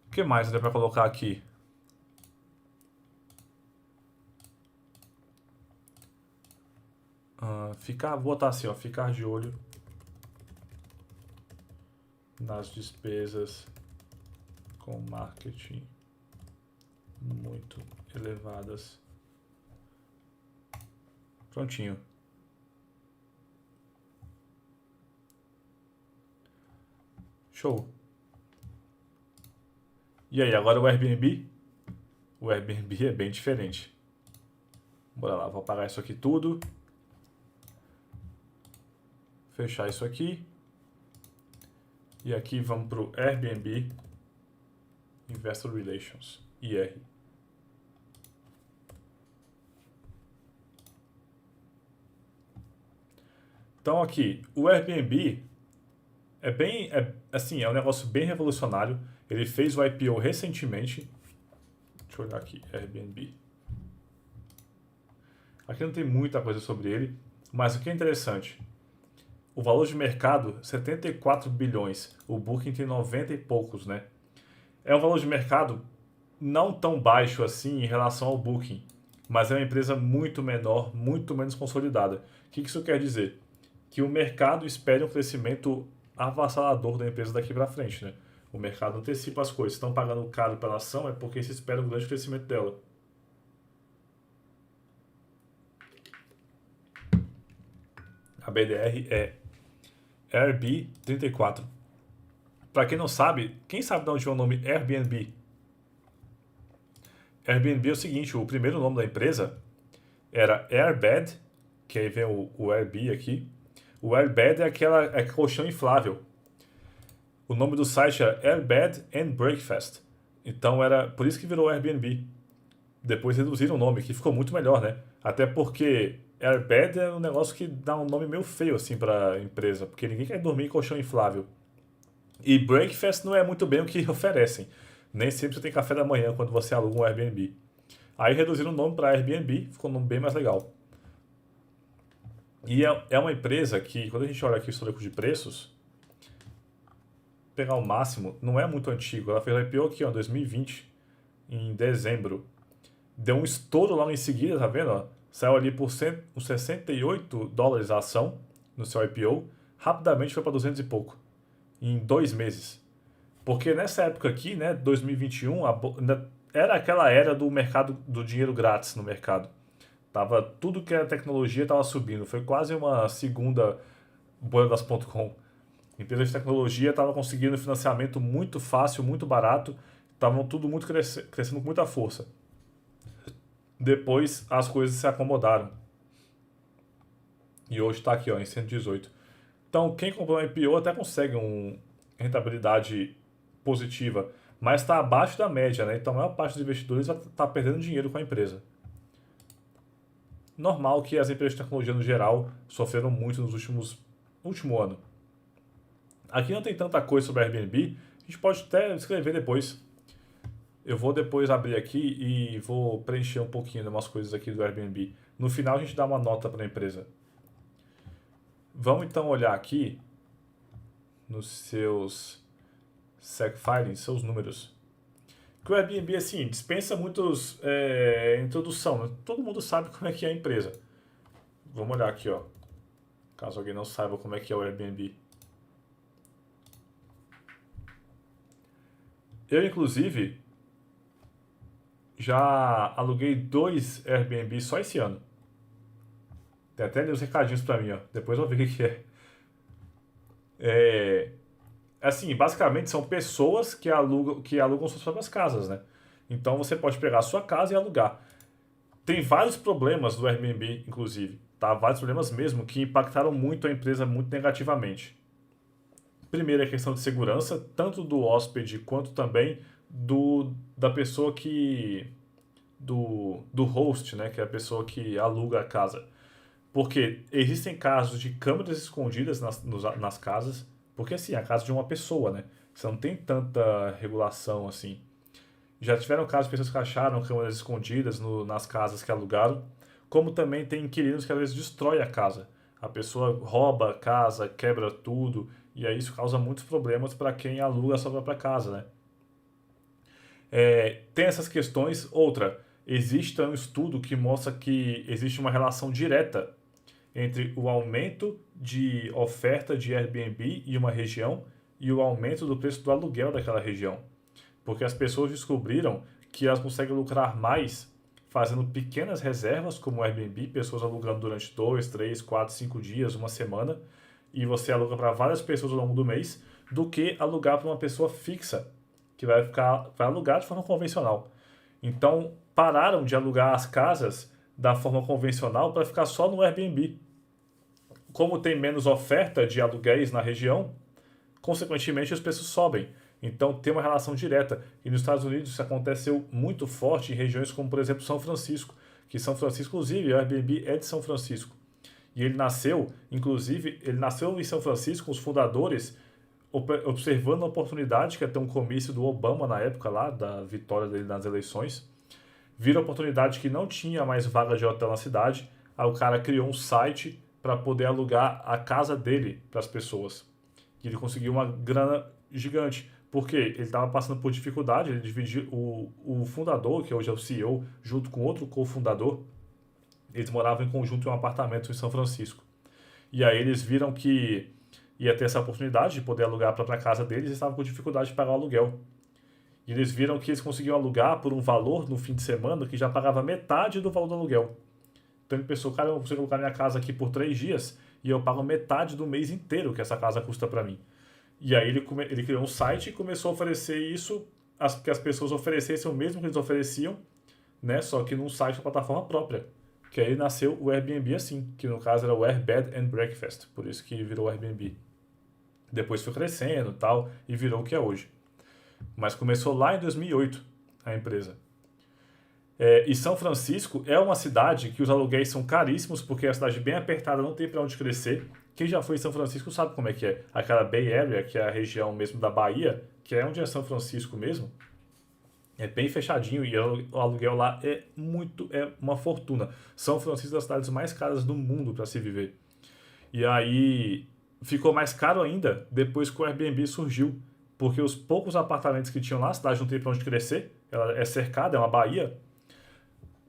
O que mais dá para colocar aqui? Vou botar assim, ó, ficar de olho nas despesas com marketing muito elevadas. Prontinho. Show. E aí, agora o Airbnb? O Airbnb é bem diferente. Bora lá, vou apagar isso aqui tudo. Fechar isso aqui. E aqui vamos para o Airbnb Investor Relations, IR. Então aqui, o Airbnb, assim, é um negócio bem revolucionário. Ele fez o IPO recentemente. Deixa eu olhar aqui, Airbnb. Aqui não tem muita coisa sobre ele, mas o que é interessante, o valor de mercado, 74 bilhões. O Booking tem 90 e poucos, né? É um valor de mercado não tão baixo assim em relação ao Booking, mas é uma empresa muito menor, muito menos consolidada. O que isso quer dizer? Que o mercado espera um crescimento avassalador da empresa daqui para frente, né? O mercado antecipa as coisas. Estão pagando caro pela ação é porque se espera um grande crescimento dela. A BDR é AirB34. Para quem não sabe, quem sabe de onde vem o nome Airbnb? Airbnb é o seguinte, o primeiro nome da empresa era Airbed, que aí vem o Airbnb aqui. O Airbed é colchão inflável. O nome do site era Airbed and Breakfast. Então era por isso que virou Airbnb. Depois reduziram o nome, que ficou muito melhor, né? Até porque Airbed é um negócio que dá um nome meio feio assim para empresa, porque ninguém quer dormir em colchão inflável. E Breakfast não é muito bem o que oferecem. Nem sempre você tem café da manhã quando você aluga um Airbnb. Aí reduziram o nome para Airbnb, ficou um nome bem mais legal. E é uma empresa que, quando a gente olha aqui o histórico de preços, pegar o máximo, não é muito antigo. Ela fez o IPO aqui, ó, 2020, em dezembro. Deu um estouro logo em seguida, tá vendo? Ó? Saiu ali por uns 68 dólares a ação no seu IPO. Rapidamente foi para 200 e pouco, em 2 meses. Porque nessa época aqui, né, 2021, era aquela era do mercado, do dinheiro grátis no mercado. Tudo que era tecnologia estava subindo. Foi quase uma segunda bolha das .com. Empresas de tecnologia estavam conseguindo financiamento muito fácil, muito barato. Estavam tudo muito crescendo com muita força. Depois as coisas se acomodaram. E hoje está aqui, ó, em 118. Então, quem comprou um IPO até consegue uma rentabilidade positiva, mas está abaixo da média, né? Então, a maior parte dos investidores está perdendo dinheiro com a empresa. Normal que as empresas de tecnologia, no geral, sofreram muito nos último ano. Aqui não tem tanta coisa sobre a Airbnb, a gente pode até escrever depois. Eu vou depois abrir aqui e vou preencher um pouquinho de umas coisas aqui do Airbnb. No final, a gente dá uma nota para a empresa. Vamos então olhar aqui nos seus SEC filings, seus números. Que o Airbnb, assim, dispensa muitos introdução, né? Todo mundo sabe como é que é a empresa. Vamos olhar aqui, ó. Caso alguém não saiba como é que é o Airbnb. Eu, inclusive, já aluguei 2 Airbnb só esse ano. Tem até ali os recadinhos pra mim, ó. Depois eu vou ver o que é. Assim, basicamente são pessoas que alugam suas próprias casas, né? Então você pode pegar a sua casa e alugar. Tem vários problemas do Airbnb, inclusive, tá? Vários problemas mesmo que impactaram muito a empresa muito negativamente. Primeiro é a questão de segurança, tanto do hóspede quanto também da pessoa do host, né? Que é a pessoa que aluga a casa. Porque existem casos de câmeras escondidas nas casas, porque assim, é a casa de uma pessoa, né? Você não tem tanta regulação assim. Já tiveram casos de pessoas que acharam câmeras escondidas nas casas que alugaram, como também tem inquilinos que às vezes destrói a casa. A pessoa rouba a casa, quebra tudo, e aí isso causa muitos problemas para quem aluga a sua própria casa, né? Tem essas questões. Outra, existe um estudo que mostra que existe uma relação direta entre o aumento de oferta de Airbnb em uma região e o aumento do preço do aluguel daquela região. Porque as pessoas descobriram que elas conseguem lucrar mais fazendo pequenas reservas, como o Airbnb, pessoas alugando durante 2, 3, 4, 5 dias, uma semana, e você aluga para várias pessoas ao longo do mês, do que alugar para uma pessoa fixa, que vai alugar de forma convencional. Então, pararam de alugar as casas da forma convencional para ficar só no Airbnb. Como tem menos oferta de aluguéis na região, consequentemente os preços sobem. Então tem uma relação direta. E nos Estados Unidos isso aconteceu muito forte em regiões como, por exemplo, São Francisco. Que São Francisco, inclusive, o Airbnb é de São Francisco. E ele nasceu em São Francisco, os fundadores observando a oportunidade, que é ter um comício do Obama na época lá, da vitória dele nas eleições, viram a oportunidade que não tinha mais vaga de hotel na cidade, aí o cara criou um site para poder alugar a casa dele para as pessoas. E ele conseguiu uma grana gigante. Porque ele estava passando por dificuldade, ele dividiu o fundador, que hoje é o CEO, junto com outro cofundador, eles moravam em conjunto em um apartamento em São Francisco. E aí eles viram que ia ter essa oportunidade de poder alugar a própria casa deles e estavam com dificuldade de pagar o aluguel. E eles viram que eles conseguiam alugar por um valor no fim de semana que já pagava metade do valor do aluguel. Então ele pensou, cara, eu consigo alugar minha casa aqui por 3 dias e eu pago metade do mês inteiro que essa casa custa para mim. E aí ele criou um site e começou a oferecer isso, que as pessoas oferecessem o mesmo que eles ofereciam, né? Só que num site da plataforma própria. Que aí nasceu o Airbnb assim, que no caso era o Air Bed and Breakfast, por isso que virou Airbnb. Depois foi crescendo e tal, e virou o que é hoje. Mas começou lá em 2008, a empresa. E São Francisco é uma cidade que os aluguéis são caríssimos, porque é uma cidade bem apertada, não tem para onde crescer. Quem já foi em São Francisco sabe como é que é. Aquela Bay Area, que é a região mesmo da Bahia, que é onde é São Francisco mesmo, é bem fechadinho e o aluguel lá é uma fortuna. São Francisco é uma das cidades mais caras do mundo para se viver. E aí ficou mais caro ainda depois que o Airbnb surgiu, porque os poucos apartamentos que tinham lá, a cidade não tem para onde crescer, ela é cercada, é uma baía.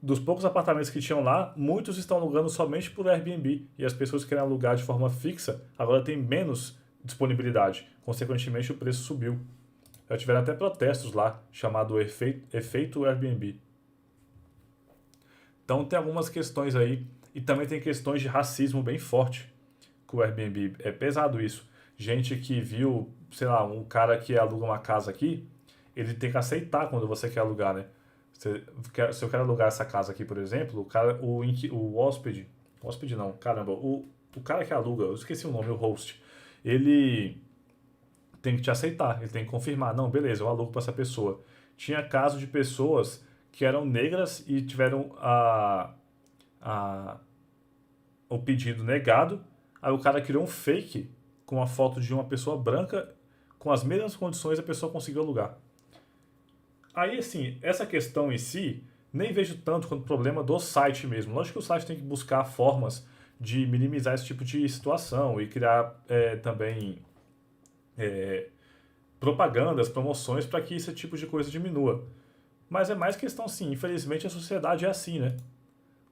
Dos poucos apartamentos que tinham lá, muitos estão alugando somente por Airbnb. E as pessoas que querem alugar de forma fixa agora tem menos disponibilidade. Consequentemente, o preço subiu. Já tiveram até protestos lá, chamado efeito Airbnb. Então tem algumas questões aí. E também tem questões de racismo bem forte com o Airbnb. É pesado isso. Gente que viu, sei lá, um cara que aluga uma casa aqui, ele tem que aceitar quando você quer alugar, né? Se eu quero alugar essa casa aqui, por exemplo, o hóspede não, caramba, o cara que aluga, eu esqueci o nome, o host, ele tem que te aceitar, ele tem que confirmar, não, beleza, eu alugo para essa pessoa. Tinha casos de pessoas que eram negras e tiveram o pedido negado, aí o cara criou um fake com a foto de uma pessoa branca, com as mesmas condições a pessoa conseguiu alugar. Aí, assim, essa questão em si, nem vejo tanto quanto problema do site mesmo. Lógico que o site tem que buscar formas de minimizar esse tipo de situação e criar também propagandas, promoções para que esse tipo de coisa diminua. Mas é mais questão, sim, infelizmente a sociedade é assim, né?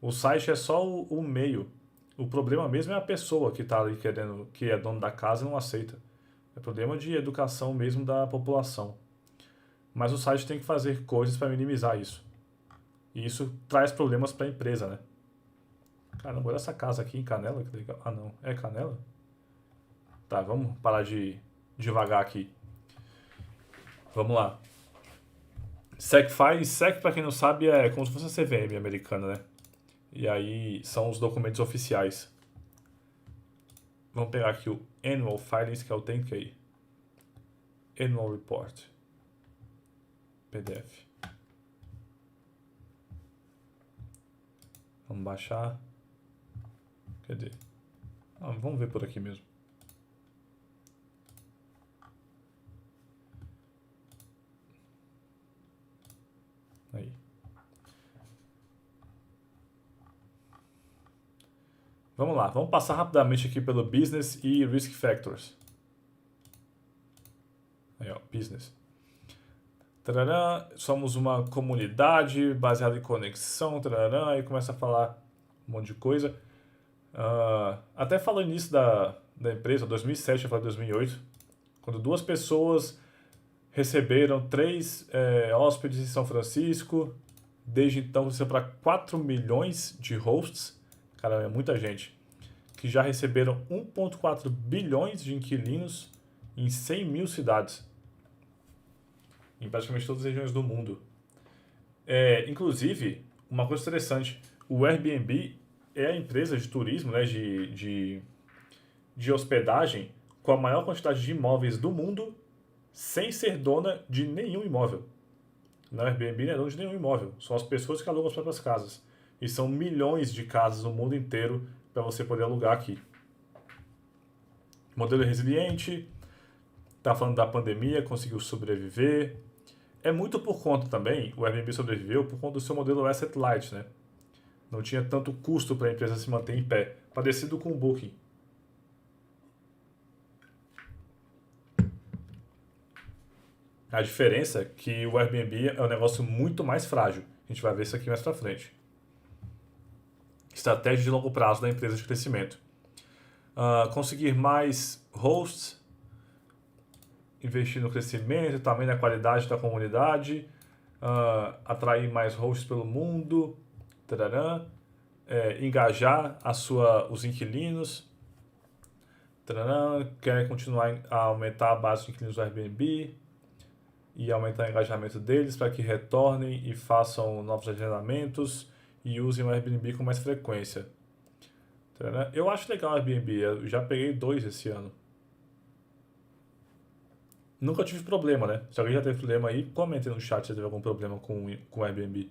O site é só o meio. O problema mesmo é a pessoa que está ali querendo, que é dono da casa e não aceita. É problema de educação mesmo da população. Mas o site tem que fazer coisas para minimizar isso. E isso traz problemas para a empresa, né? Caramba, olha essa casa aqui em Canela, que legal. Ah, não. É Canela? Tá, vamos parar de devagar aqui. Vamos lá. SEC, para quem não sabe, é como se fosse a CVM americana, né? E aí são os documentos oficiais. Vamos pegar aqui o Annual Filings, que é o 10K. Annual Report. PDF. Vamos baixar. Cadê? Vamos ver por aqui mesmo. Aí. Vamos lá, vamos passar rapidamente aqui pelo Business e Risk Factors. Aí, ó, Business. Tarará, somos uma comunidade baseada em conexão, tarará, e começa a falar um monte de coisa. Até falando nisso da empresa, 2007, eu falei 2008, quando 2 pessoas receberam 3 hóspedes em São Francisco, desde então cresceu para 4 milhões de hosts, cara, é muita gente, que já receberam 1,4 bilhões de inquilinos em 100 mil cidades, em praticamente todas as regiões do mundo. Inclusive, uma coisa interessante, o Airbnb é a empresa de turismo, né, de hospedagem com a maior quantidade de imóveis do mundo sem ser dona de nenhum imóvel. O Airbnb não é dono de nenhum imóvel, são as pessoas que alugam as próprias casas. E são milhões de casas no mundo inteiro para você poder alugar aqui. Modelo resiliente, Tá falando da pandemia, conseguiu sobreviver. É muito por conta também, o Airbnb sobreviveu por conta do seu modelo Asset Light, né? Não tinha tanto custo para a empresa se manter em pé, parecido com o Booking. A diferença é que o Airbnb é um negócio muito mais frágil. A gente vai ver isso aqui mais pra frente. Estratégia de longo prazo da empresa de crescimento. Conseguir mais hosts, investir no crescimento, também na qualidade da comunidade, atrair mais hosts pelo mundo, tarará, engajar os inquilinos, tarará, querem continuar a aumentar a base de inquilinos do Airbnb e aumentar o engajamento deles para que retornem e façam novos agendamentos e usem o Airbnb com mais frequência. Tarará. Eu acho legal o Airbnb, eu já peguei 2 esse ano. Nunca tive problema, né? Se alguém já teve problema aí, comente no chat se teve algum problema com o Airbnb.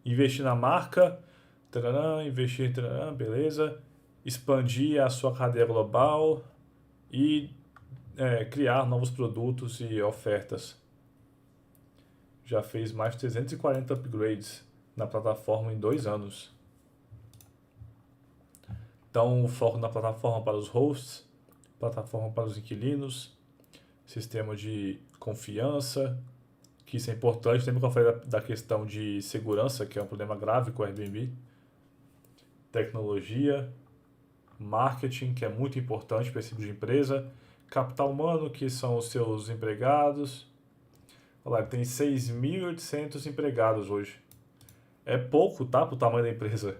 Investir na marca, tarará, investir, tarará, beleza. Expandir a sua cadeia global e criar novos produtos e ofertas. Já fez mais de 340 upgrades na plataforma em 2 anos. Então, o foco na plataforma para os hosts, plataforma para os inquilinos, sistema de confiança, que isso é importante. Lembra que eu falei da questão de segurança, que é um problema grave com o Airbnb? Tecnologia, marketing, que é muito importante para esse tipo de empresa, capital humano, que são os seus empregados. Olha lá, tem 6.800 empregados hoje. É pouco, tá, para o tamanho da empresa.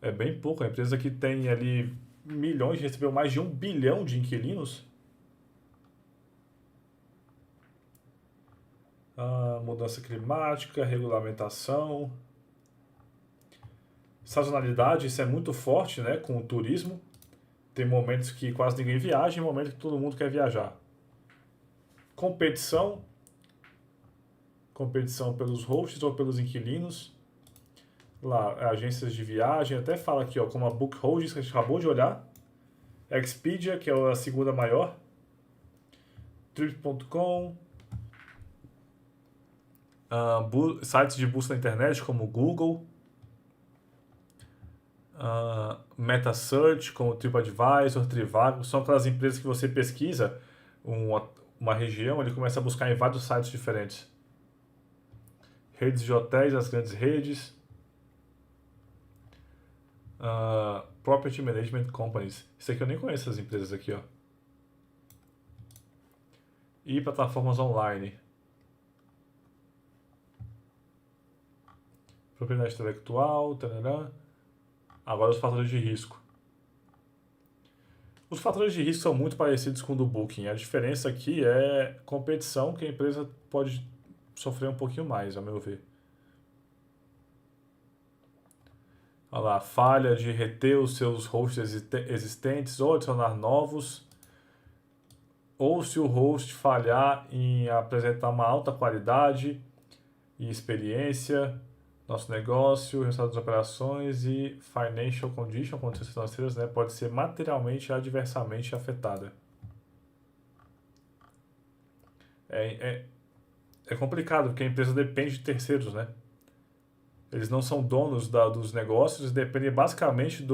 É bem pouco. A empresa que tem ali milhões, recebeu mais de 1 bilhão de inquilinos. Mudança climática, regulamentação, sazonalidade, isso é muito forte, né, com o turismo. Tem momentos que quase ninguém viaja e momentos que todo mundo quer viajar. Competição pelos hosts ou pelos inquilinos. Lá, agências de viagem, até fala aqui, ó, como a Book Holdings, que a gente acabou de olhar. Expedia, que é a segunda maior. Trip.com. Sites de busca na internet, como Google. MetaSearch, como TripAdvisor, Trivago. São aquelas empresas que você pesquisa uma região, ele começa a buscar em vários sites diferentes. Redes de hotéis, as grandes redes. Property Management Companies. Isso aqui eu nem conheço, essas empresas aqui, ó. E plataformas online. Propriedade intelectual, tarará. Agora os fatores de risco. Os fatores de risco são muito parecidos com o do Booking. A diferença aqui é competição, que a empresa pode sofrer um pouquinho mais, a meu ver. Olha lá, falha de reter os seus hosts existentes ou adicionar novos. Ou se o host falhar em apresentar uma alta qualidade e experiência, nosso negócio, resultado das operações e financial condition, condições financeiras, né, pode ser materialmente adversamente afetada. É complicado, porque a empresa depende de terceiros, né? Eles não são donos dos negócios, dependem basicamente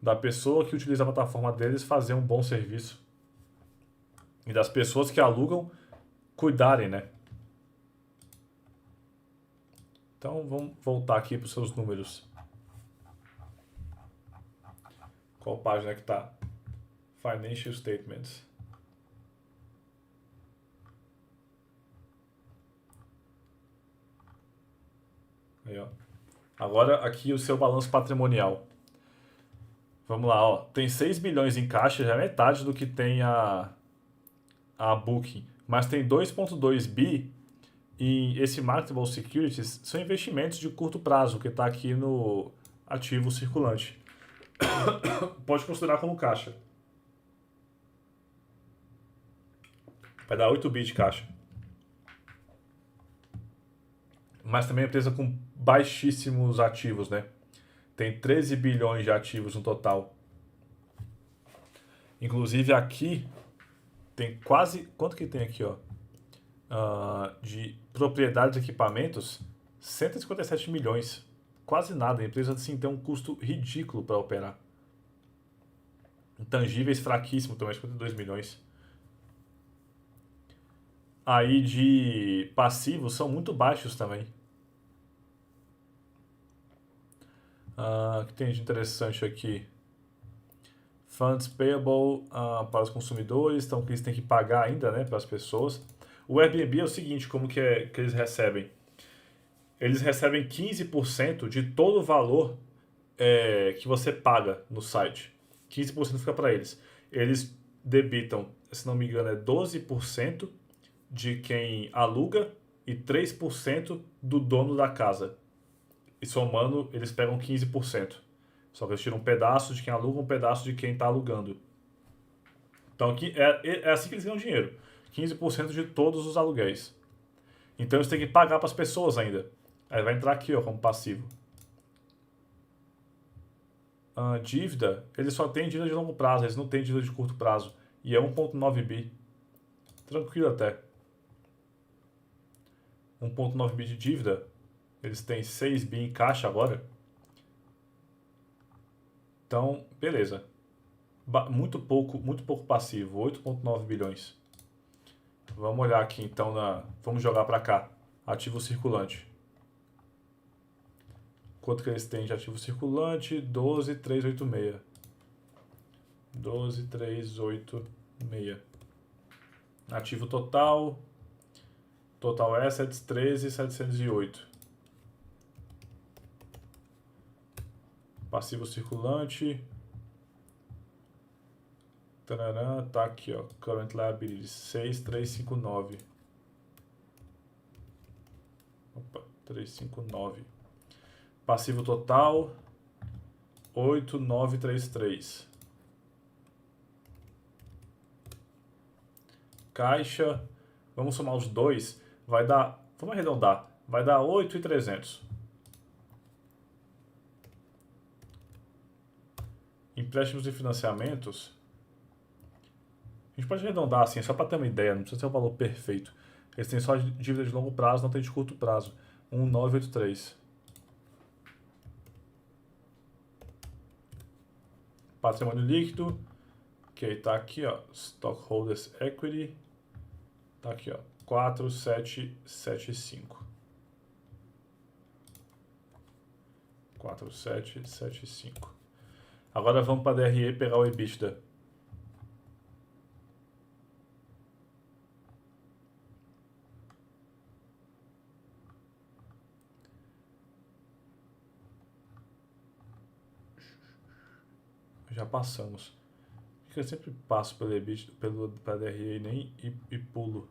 da pessoa que utiliza a plataforma deles fazer um bom serviço. E das pessoas que alugam cuidarem, né? Então vamos voltar aqui para os seus números. Qual página que tá? Financial Statements. Aí, ó. Agora aqui o seu balanço patrimonial. Vamos lá, ó. Tem 6 bilhões em caixa, já é metade do que tem a Booking. Mas tem 2,2 bi e esse Marketable Securities são investimentos de curto prazo, que está aqui no ativo circulante. Pode considerar como caixa. Vai dar 8 bi de caixa. Mas também é uma empresa com baixíssimos ativos, né? Tem 13 bilhões de ativos no total. Inclusive aqui tem quase... Quanto que tem aqui, ó? De propriedade de equipamentos, 157 milhões. Quase nada. A empresa assim, tem um custo ridículo para operar. Intangíveis fraquíssimo também, 52 milhões. Aí de passivos são muito baixos também. O que tem de interessante aqui? Funds payable para os consumidores, então que eles têm que pagar ainda, né, para as pessoas. O Airbnb é o seguinte, como que, que eles recebem? Eles recebem 15% de todo o valor que você paga no site. 15% fica para eles. Eles debitam, se não me engano, é 12% de quem aluga e 3% do dono da casa. E somando, eles pegam 15%. Só que eles tiram um pedaço de quem aluga, um pedaço de quem está alugando. Então aqui é assim que eles ganham dinheiro. 15% de todos os aluguéis. Então eles têm que pagar para as pessoas ainda. Aí vai entrar aqui, ó, como passivo. Dívida, eles só têm dívida de longo prazo, eles não têm dívida de curto prazo. E é 1,9 bi. Tranquilo até. 1,9 bi de dívida. Eles têm 6 bi em caixa agora. Então, beleza. Muito pouco passivo, 8,9 bilhões. Vamos olhar aqui então vamos jogar para cá. Ativo circulante. Quanto que eles têm de ativo circulante? 12,386. 12,386. Ativo total. Total assets 13,708. Passivo circulante. Tarará, tá aqui, ó. Current liabilities 6,359. Opa, 359. Passivo total 8,933. Caixa, vamos somar os dois, vai dar, vamos arredondar, vai dar 8,300. Empréstimos e financiamentos, a gente pode arredondar assim, só para ter uma ideia, não precisa ser o valor perfeito. Eles têm só dívida de longo prazo, não tem de curto prazo. 1,983. Patrimônio líquido, que tá aqui, ó, Stockholders Equity, tá aqui, ó, 4,775. 4,775. Agora vamos para a DRE pegar o EBITDA. Já passamos. Eu sempre passo pelo EBITDA, pela DRE e pulo.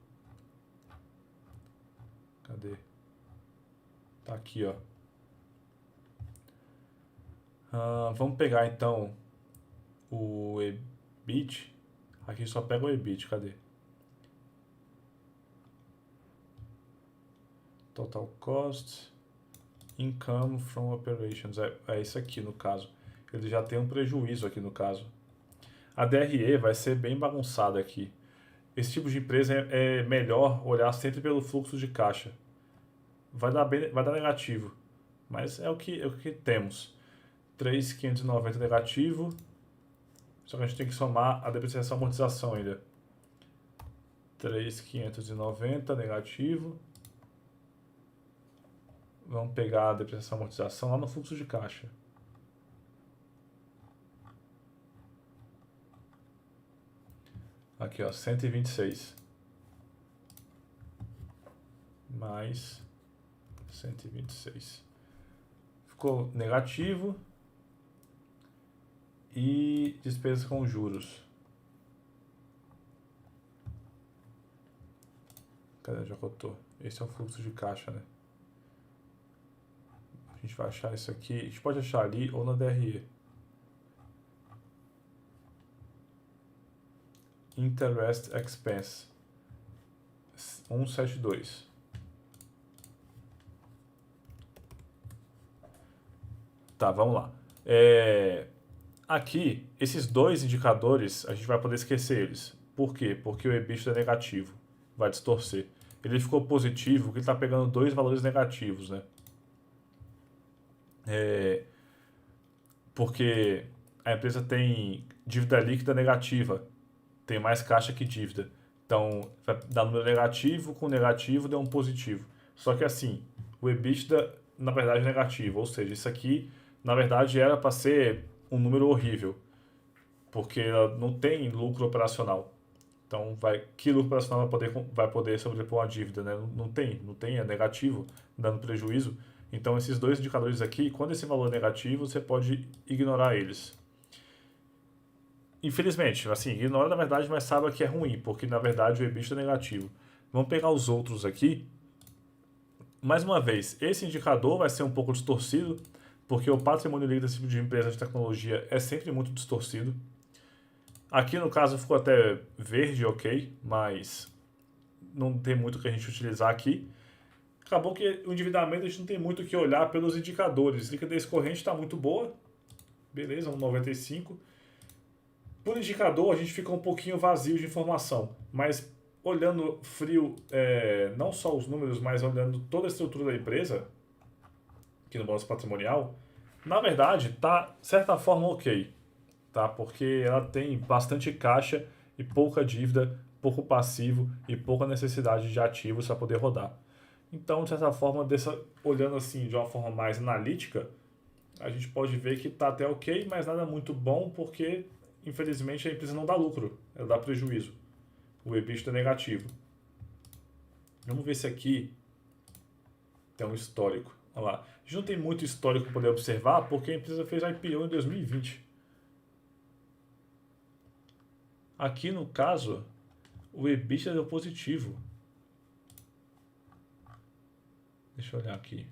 Cadê? Tá aqui, ó. Vamos pegar então o EBIT. Aqui só pega o EBIT, cadê? Total cost, income from operations. É isso aqui no caso. Ele já tem um prejuízo aqui no caso. A DRE vai ser bem bagunçada aqui. Esse tipo de empresa é melhor olhar sempre pelo fluxo de caixa. Vai dar negativo, mas é o que temos. 3.590 negativo, só que a gente tem que somar a depreciação e amortização ainda. 3.590 negativo. Vamos pegar a depreciação e amortização lá no fluxo de caixa. Aqui, ó, 126. Mais 126. Ficou negativo. E despesas com juros. Cadê? Já cotou. Esse é o fluxo de caixa, né? A gente vai achar isso aqui. A gente pode achar ali ou na DRE. Interest expense 172. Tá, vamos lá. Aqui, esses dois indicadores, a gente vai poder esquecer eles. Por quê? Porque o EBITDA é negativo. Vai distorcer. Ele ficou positivo porque ele está pegando dois valores negativos, né? Porque a empresa tem dívida líquida negativa. Tem mais caixa que dívida. Então, vai dar número negativo com negativo deu um positivo. Só que assim, o EBITDA na verdade é negativo. Ou seja, isso aqui na verdade era para ser um número horrível. Porque ela não tem lucro operacional. Então, que lucro operacional vai poder sobrepor uma dívida, né? Não tem, é negativo, dando prejuízo. Então, esses dois indicadores aqui, quando esse valor é negativo, você pode ignorar eles. Infelizmente, assim, ignora na verdade, mas saiba que é ruim, porque na verdade o EBITDA é negativo. Vamos pegar os outros aqui. Mais uma vez, esse indicador vai ser um pouco distorcido, porque o patrimônio líquido desse tipo de empresa de tecnologia é sempre muito distorcido. Aqui no caso ficou até verde, ok, mas não tem muito que a gente utilizar aqui. Acabou que o endividamento a gente não tem muito o que olhar pelos indicadores. Liquidez corrente está muito boa, beleza, 1,95. Por indicador a gente fica um pouquinho vazio de informação, mas olhando frio, não só os números, mas olhando toda a estrutura da empresa, aqui no balanço patrimonial, na verdade está, de certa forma, ok. Tá? Porque ela tem bastante caixa e pouca dívida, pouco passivo e pouca necessidade de ativos para poder rodar. Então, de certa forma, olhando assim de uma forma mais analítica, a gente pode ver que está até ok, mas nada muito bom porque, infelizmente, a empresa não dá lucro, ela dá prejuízo. O EBITDA é negativo. Vamos ver se aqui tem um histórico. Olha lá. A gente não tem muito histórico para poder observar porque a empresa fez IPO em 2020. Aqui no caso, o EBITDA deu positivo. Deixa eu olhar aqui.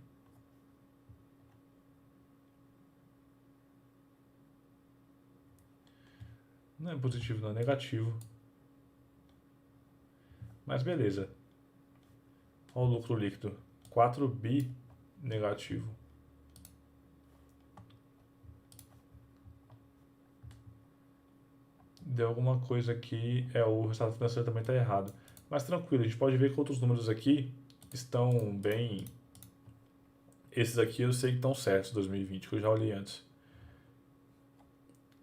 Não é positivo, não é negativo. Mas beleza. Olha o lucro líquido. 4 bi negativo. Deu alguma coisa aqui. O resultado financeiro também está errado. Mas tranquilo, a gente pode ver que outros números aqui estão bem. Esses aqui eu sei que estão certos, 2020, que eu já olhei antes.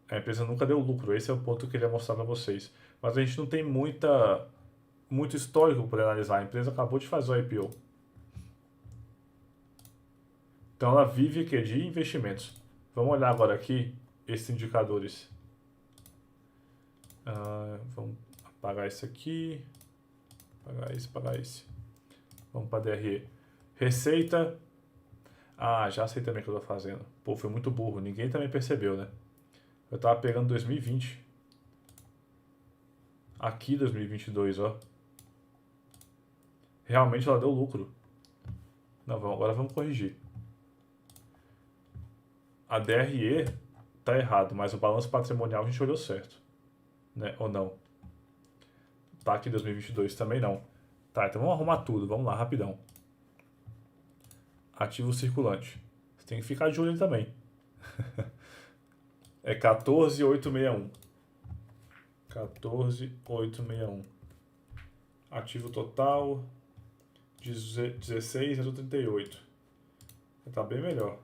A empresa nunca deu lucro, esse é o ponto que eu queria mostrar para vocês. Mas a gente não tem muito histórico para analisar. A empresa acabou de fazer o IPO. Então ela vive aqui de investimentos. Vamos olhar agora aqui esses indicadores. Vamos apagar esse aqui. Apagar esse. Vamos para DRE. Receita. Já sei também o que eu tô fazendo. Pô, foi muito burro. Ninguém também percebeu, né? Eu tava pegando 2020. Aqui 2022, ó. Realmente ela deu lucro. Não, agora vamos corrigir. A DRE tá errado, mas o balanço patrimonial a gente olhou certo. Né? Ou não? Tá aqui 2022 também não. Tá, então vamos arrumar tudo. Vamos lá, rapidão. Ativo circulante. Você tem que ficar de olho também. É 14.861. 14.861. Ativo total 16.038. Tá bem melhor.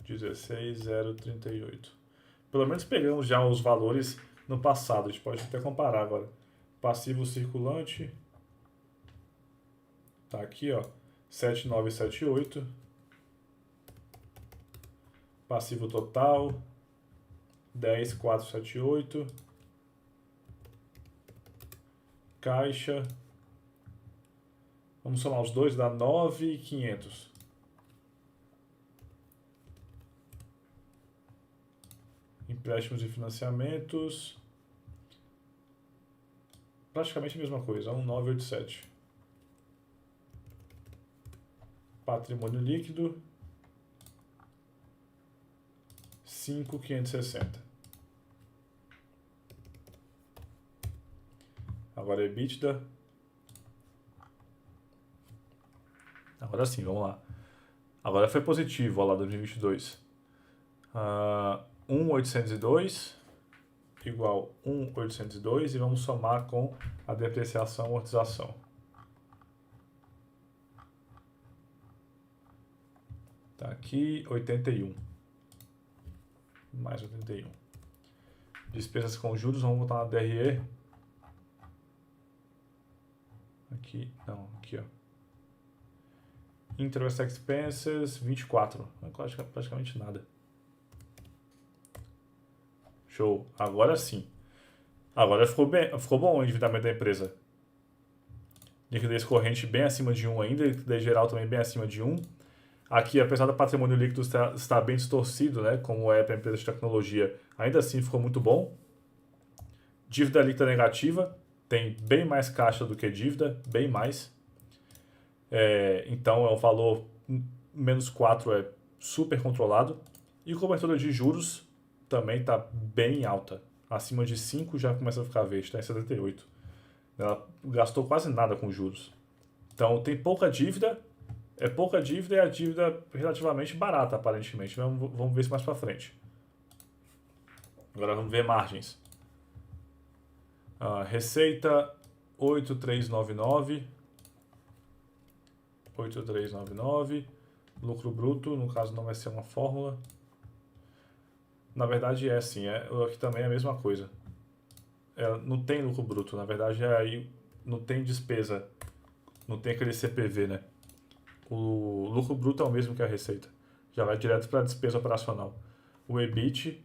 16.038. Pelo menos pegamos já os valores no passado. A gente pode até comparar agora. Passivo circulante. Tá aqui, ó. 7.978. Passivo total 10.478. Caixa. Vamos somar os dois, dá 9.500. Empréstimos e financiamentos. Praticamente a mesma coisa, 1.987. Patrimônio líquido 5.560. Agora é EBITDA. Agora sim, vamos lá. Agora foi positivo, olha lá, 2022. 1.802. igual 1.802 e vamos somar com a depreciação e amortização. Tá aqui 81. Mais 81. Despesas com juros, vamos botar na DRE. Aqui, não, aqui ó. Interest expenses, 24. Praticamente nada. Show. Agora sim. Agora ficou bom o endividamento da empresa. Liquidez corrente bem acima de 1 ainda, liquidez geral também bem acima de 1. Aqui, apesar do patrimônio líquido estar bem distorcido, né, como é para a empresa de tecnologia, ainda assim ficou muito bom. Dívida líquida negativa, tem bem mais caixa do que dívida, bem mais. Então, é um valor menos 4 é super controlado. E cobertura de juros também está bem alta. Acima de 5 já começa a ficar verde, está em 78. Ela gastou quase nada com juros. Então, tem pouca dívida. É pouca dívida e a dívida relativamente barata, aparentemente. Vamos ver isso mais para frente. Agora vamos ver margens. Receita 8.399. 8.399. Lucro bruto, no caso não vai ser uma fórmula. Na verdade é assim, aqui também é a mesma coisa. Não tem lucro bruto, na verdade aí não tem despesa. Não tem aquele CPV, né? O lucro bruto é o mesmo que a receita. Já vai direto para a despesa operacional. O EBIT,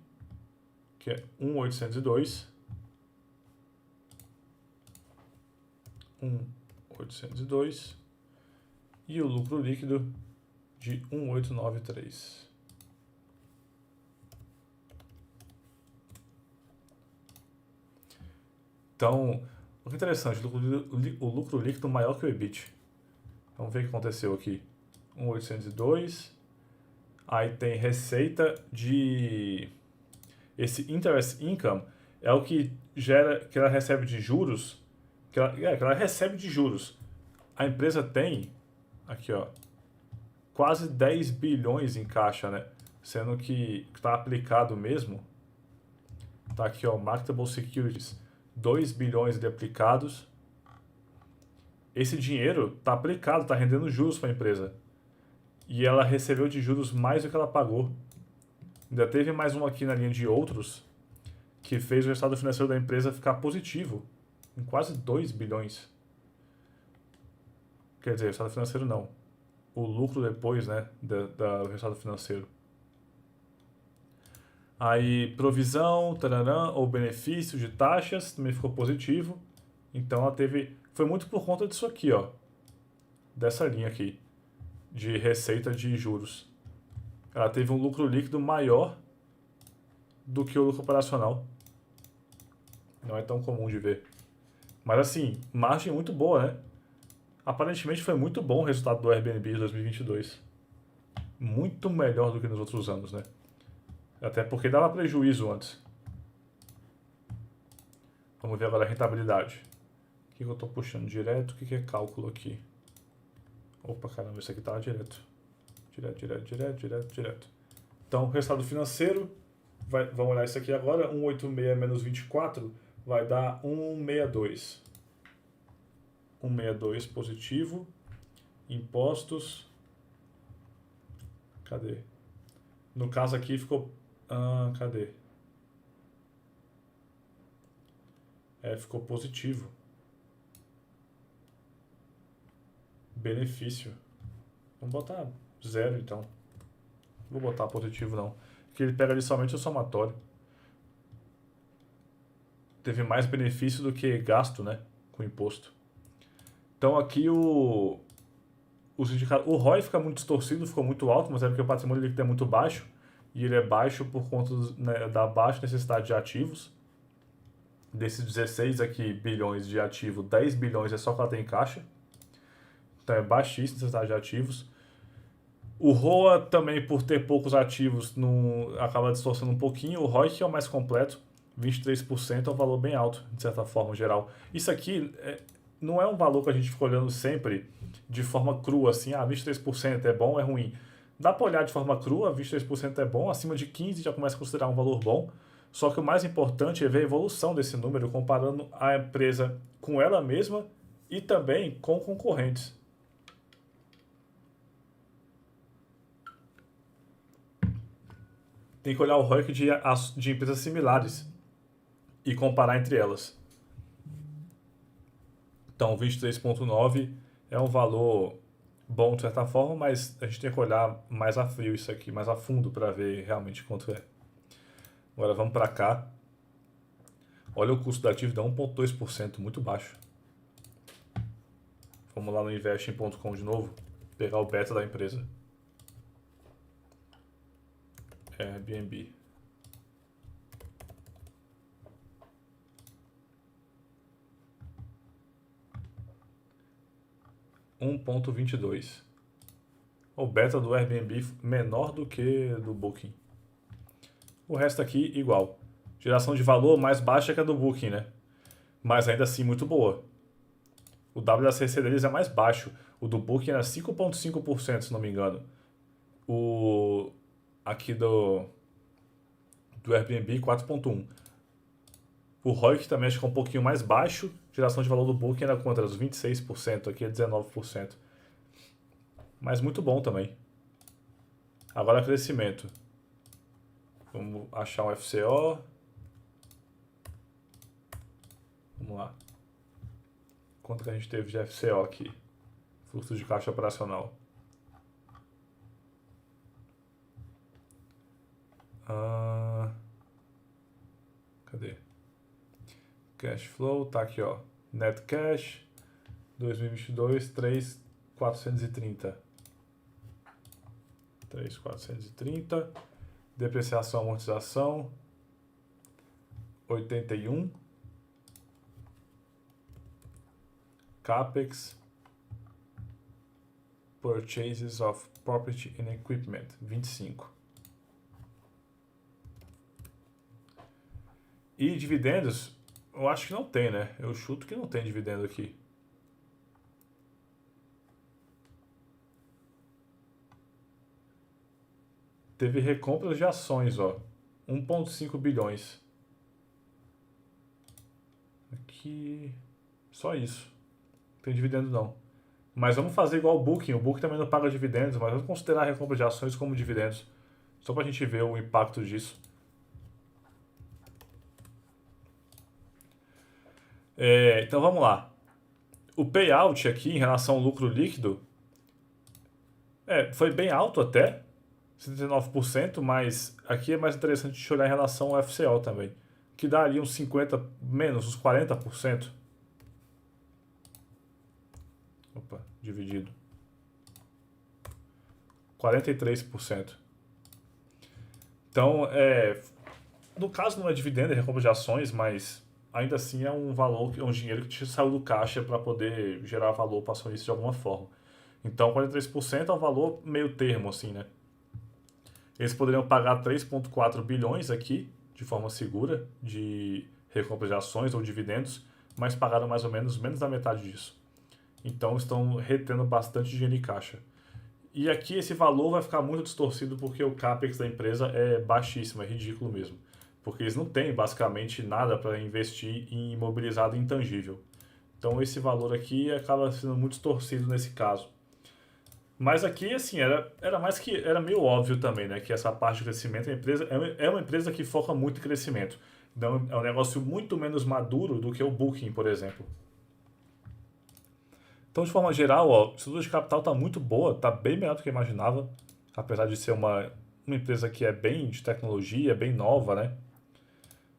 que é 1.802. 1.802. E o lucro líquido de 1.893. Então, o que é interessante, o lucro líquido maior que o EBIT. Vamos ver o que aconteceu aqui. 1.802. Aí tem receita de... Esse interest income é o que gera, que ela recebe de juros. Que ela recebe de juros. A empresa tem, aqui ó, quase 10 bilhões em caixa, né? Sendo que está aplicado mesmo. Tá aqui ó, marketable securities. 2 bilhões de aplicados. Esse dinheiro está aplicado, está rendendo juros para a empresa. E ela recebeu de juros mais do que ela pagou. Ainda teve mais um aqui na linha de outros, que fez o resultado financeiro da empresa ficar positivo, em quase 2 bilhões. Quer dizer, o resultado financeiro não. O lucro depois, né, do resultado financeiro. Aí, provisão, tararã, ou benefício de taxas, também ficou positivo. Então, ela teve... Foi muito por conta disso aqui, ó. Dessa linha aqui. De receita de juros. Ela teve um lucro líquido maior do que o lucro operacional. Não é tão comum de ver. Mas assim, margem muito boa, né? Aparentemente foi muito bom o resultado do Airbnb de 2022. Muito melhor do que nos outros anos, né? Até porque dava prejuízo antes. Vamos ver agora a rentabilidade. O que eu estou puxando direto? O que é cálculo aqui? Opa, caramba, isso aqui tá direto. Direto. Então, resultado financeiro, vamos olhar isso aqui agora. 186 menos 24 vai dar 162. 162 positivo. Impostos. Cadê? No caso aqui ficou... cadê? Ficou positivo. Benefício. Vamos botar 0 então. Não vou botar positivo não. Porque ele pega ali somente o somatório. Teve mais benefício do que gasto, né? Com imposto. Então aqui o ROI fica muito distorcido, ficou muito alto, mas é porque o patrimônio líquido é muito baixo. E ele é baixo por conta da baixa necessidade de ativos. Desses 16 aqui bilhões de ativo, 10 bilhões é só que ela tem em caixa. Então é baixíssima a necessidade de ativos. O ROA também, por ter poucos ativos, acaba distorcendo um pouquinho. O ROI, que é o mais completo, 23% é um valor bem alto, de certa forma, geral. Isso aqui não é um valor que a gente fica olhando sempre de forma crua, assim, 23% é bom ou é ruim. Dá para olhar de forma crua, 23% é bom, acima de 15% já começa a considerar um valor bom, Só que o mais importante é ver a evolução desse número comparando a empresa com ela mesma e também com concorrentes. Tem que olhar o ROIC de empresas similares e comparar entre elas. Então, 23,9 é um valor bom de certa forma, mas a gente tem que olhar mais a frio isso aqui, mais a fundo para ver realmente quanto é. Agora vamos para cá. Olha o custo da dívida, 1,2%, muito baixo. Vamos lá no investing.com de novo, pegar o beta da empresa. Airbnb. $1,22. O beta do Airbnb menor do que do Booking. O resto aqui igual. Geração de valor mais baixa que a do Booking, né? Mas ainda assim muito boa. O WACC deles é mais baixo. O do Booking era 5,5%, se não me engano. O aqui do Airbnb 4,1%. O ROIC também acho que é um pouquinho mais baixo. Geração de valor do Booking era contra os 26%, aqui é 19%. Mas muito bom também. Agora crescimento. Vamos achar um FCO. Vamos lá. Quanto que a gente teve de FCO aqui? Fluxo de caixa operacional. Cadê? Cash flow, tá aqui ó. Net cash 2022 3.430. 3.430. Depreciação, amortização 81. Capex, purchases of property and equipment 25. E dividendos, eu acho que não tem, né? Eu chuto que não tem dividendo aqui. Teve recompras de ações, ó. 1,5 bilhões. Aqui, só isso. Não tem dividendo não. Mas vamos fazer igual o Booking. O Booking também não paga dividendos, mas vamos considerar a recompra de ações como dividendos. Só para a gente ver o impacto disso. Então vamos lá. O payout aqui em relação ao lucro líquido foi bem alto até, 79%, mas aqui é mais interessante de olhar em relação ao FCO também, que dá ali uns 50, menos uns 40%. Opa, dividido. 43%. Então, no caso não é dividendo, é recompra de ações, mas ainda assim é um valor, é um dinheiro que te saiu do caixa para poder gerar valor para acionista de alguma forma. Então, 43% é um valor meio termo, assim, né? Eles poderiam pagar 3,4 bilhões aqui, de forma segura, de recompra de ações ou dividendos, mas pagaram mais ou menos da metade disso. Então, estão retendo bastante dinheiro em caixa. E aqui esse valor vai ficar muito distorcido porque o CAPEX da empresa é baixíssimo, é ridículo mesmo. Porque eles não têm basicamente nada para investir em imobilizado intangível. Então esse valor aqui acaba sendo muito distorcido nesse caso. Mas aqui, assim, era meio óbvio também, né? Que essa parte de crescimento, a empresa é uma empresa que foca muito em crescimento. Então é um negócio muito menos maduro do que o Booking, por exemplo. Então, de forma geral, ó, a estrutura de capital está muito boa, está bem melhor do que eu imaginava, apesar de ser uma empresa que é bem de tecnologia, bem nova, né?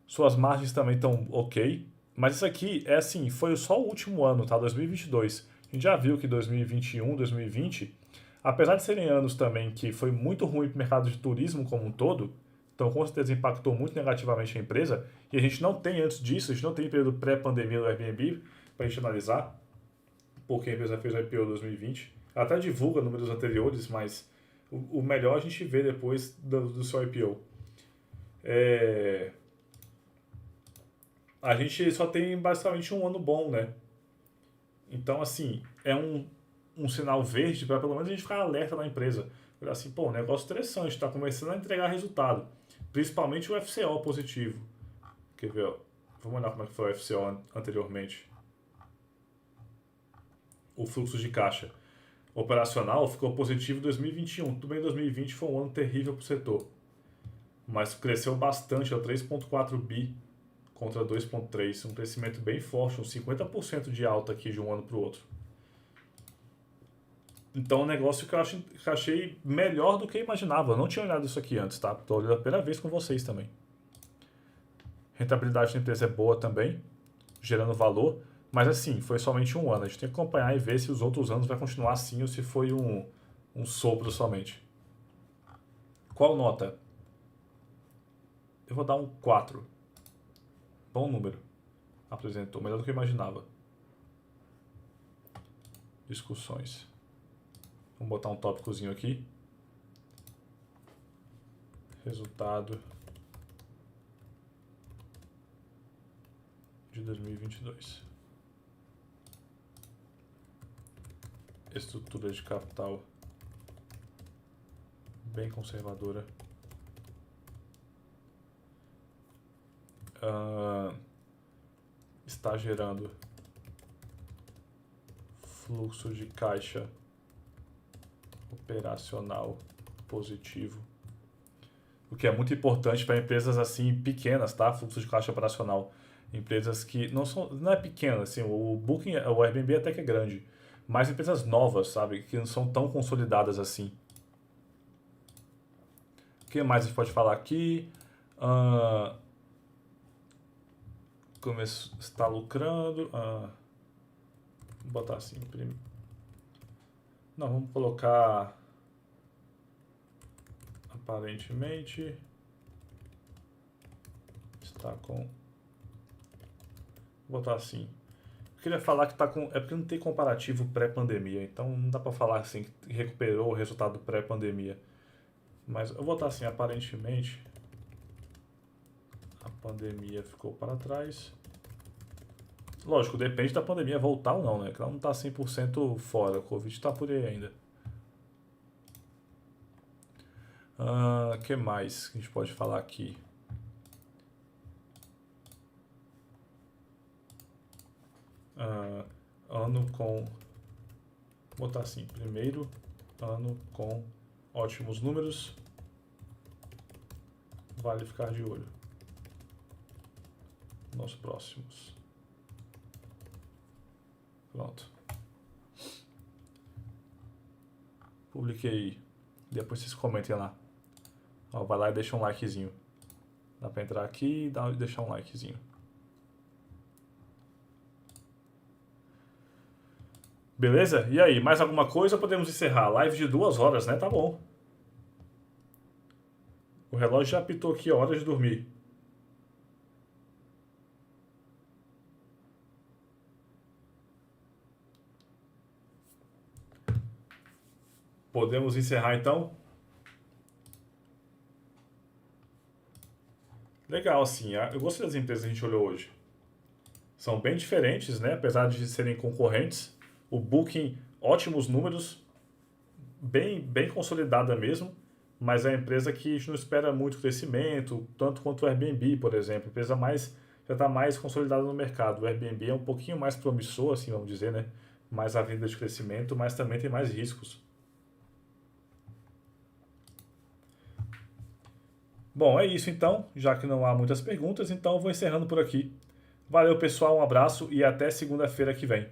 Suas margens também estão ok, mas isso aqui é assim, foi só o último ano, tá? 2022. A gente já viu que 2021, 2020, apesar de serem anos também que foi muito ruim para o mercado de turismo como um todo, então com certeza impactou muito negativamente a empresa, e a gente não tem antes disso, a gente não tem período pré-pandemia do Airbnb para a gente analisar, porque a empresa fez o IPO 2020. Ela até divulga números anteriores, mas o melhor a gente vê depois do seu IPO. A gente só tem basicamente um ano bom, né? Então, assim, é um sinal verde para pelo menos a gente ficar alerta na empresa. Assim, pô, um negócio interessante, está começando a entregar resultado. Principalmente o FCO positivo. Quer ver, ó? Vamos olhar como é que foi o FCO anteriormente. O fluxo de caixa operacional ficou positivo em 2021. Tudo bem, 2020 foi um ano terrível para o setor. Mas cresceu bastante, a 3,4 bi contra 2,3. Um crescimento bem forte, uns 50% de alta aqui de um ano para o outro. Então, um negócio que eu achei melhor do que eu imaginava. Eu não tinha olhado isso aqui antes, tá? Estou olhando a primeira vez com vocês também. Rentabilidade da empresa é boa também, gerando valor. Mas assim, foi somente um ano. A gente tem que acompanhar e ver se os outros anos vai continuar assim ou se foi um sopro somente. Qual nota? Eu vou dar um 4. Bom número. Apresentou. Melhor do que eu imaginava. Discussões. Vamos botar um tópicozinho aqui. Resultado de 2022. Estrutura de capital bem conservadora. Está gerando fluxo de caixa operacional positivo, o que é muito importante para empresas assim pequenas, tá? Fluxo de caixa operacional, empresas que não é pequena, assim, o Booking, o Airbnb até que é grande, mas empresas novas, sabe, que não são tão consolidadas assim. O que mais a gente pode falar aqui? Está lucrando. Vou botar assim. Não, vamos colocar. Aparentemente. Está com. Vou botar assim. Eu queria falar que está com. É porque não tem comparativo pré-pandemia. Então não dá para falar assim que recuperou o resultado pré-pandemia. Mas eu vou botar assim. Aparentemente. A pandemia ficou para trás. Lógico, depende da pandemia voltar ou não, né? Que ela não está 100% fora. O Covid está por aí ainda. Que mais que a gente pode falar aqui? Ano com... Vou botar assim. Primeiro ano com ótimos números. Vale ficar de olho nos próximos. Pronto. Publiquei. Depois vocês comentem lá. Ó, vai lá e deixa um likezinho. Dá pra entrar aqui e deixar um likezinho. Beleza? E aí, mais alguma coisa ou podemos encerrar? Live de 2 horas, né? Tá bom. O relógio já apitou aqui, hora de dormir. Podemos encerrar então? Legal, assim. Eu gostei das empresas que a gente olhou hoje. São bem diferentes, né? Apesar de serem concorrentes. O Booking, ótimos números. Bem consolidada mesmo. Mas é uma empresa que a gente não espera muito crescimento, tanto quanto o Airbnb, por exemplo. A empresa já está mais consolidada no mercado. O Airbnb é um pouquinho mais promissor, assim, vamos dizer, né? Mais a vinda de crescimento, mas também tem mais riscos. Bom, é isso então, já que não há muitas perguntas, então eu vou encerrando por aqui. Valeu, pessoal, um abraço e até segunda-feira que vem.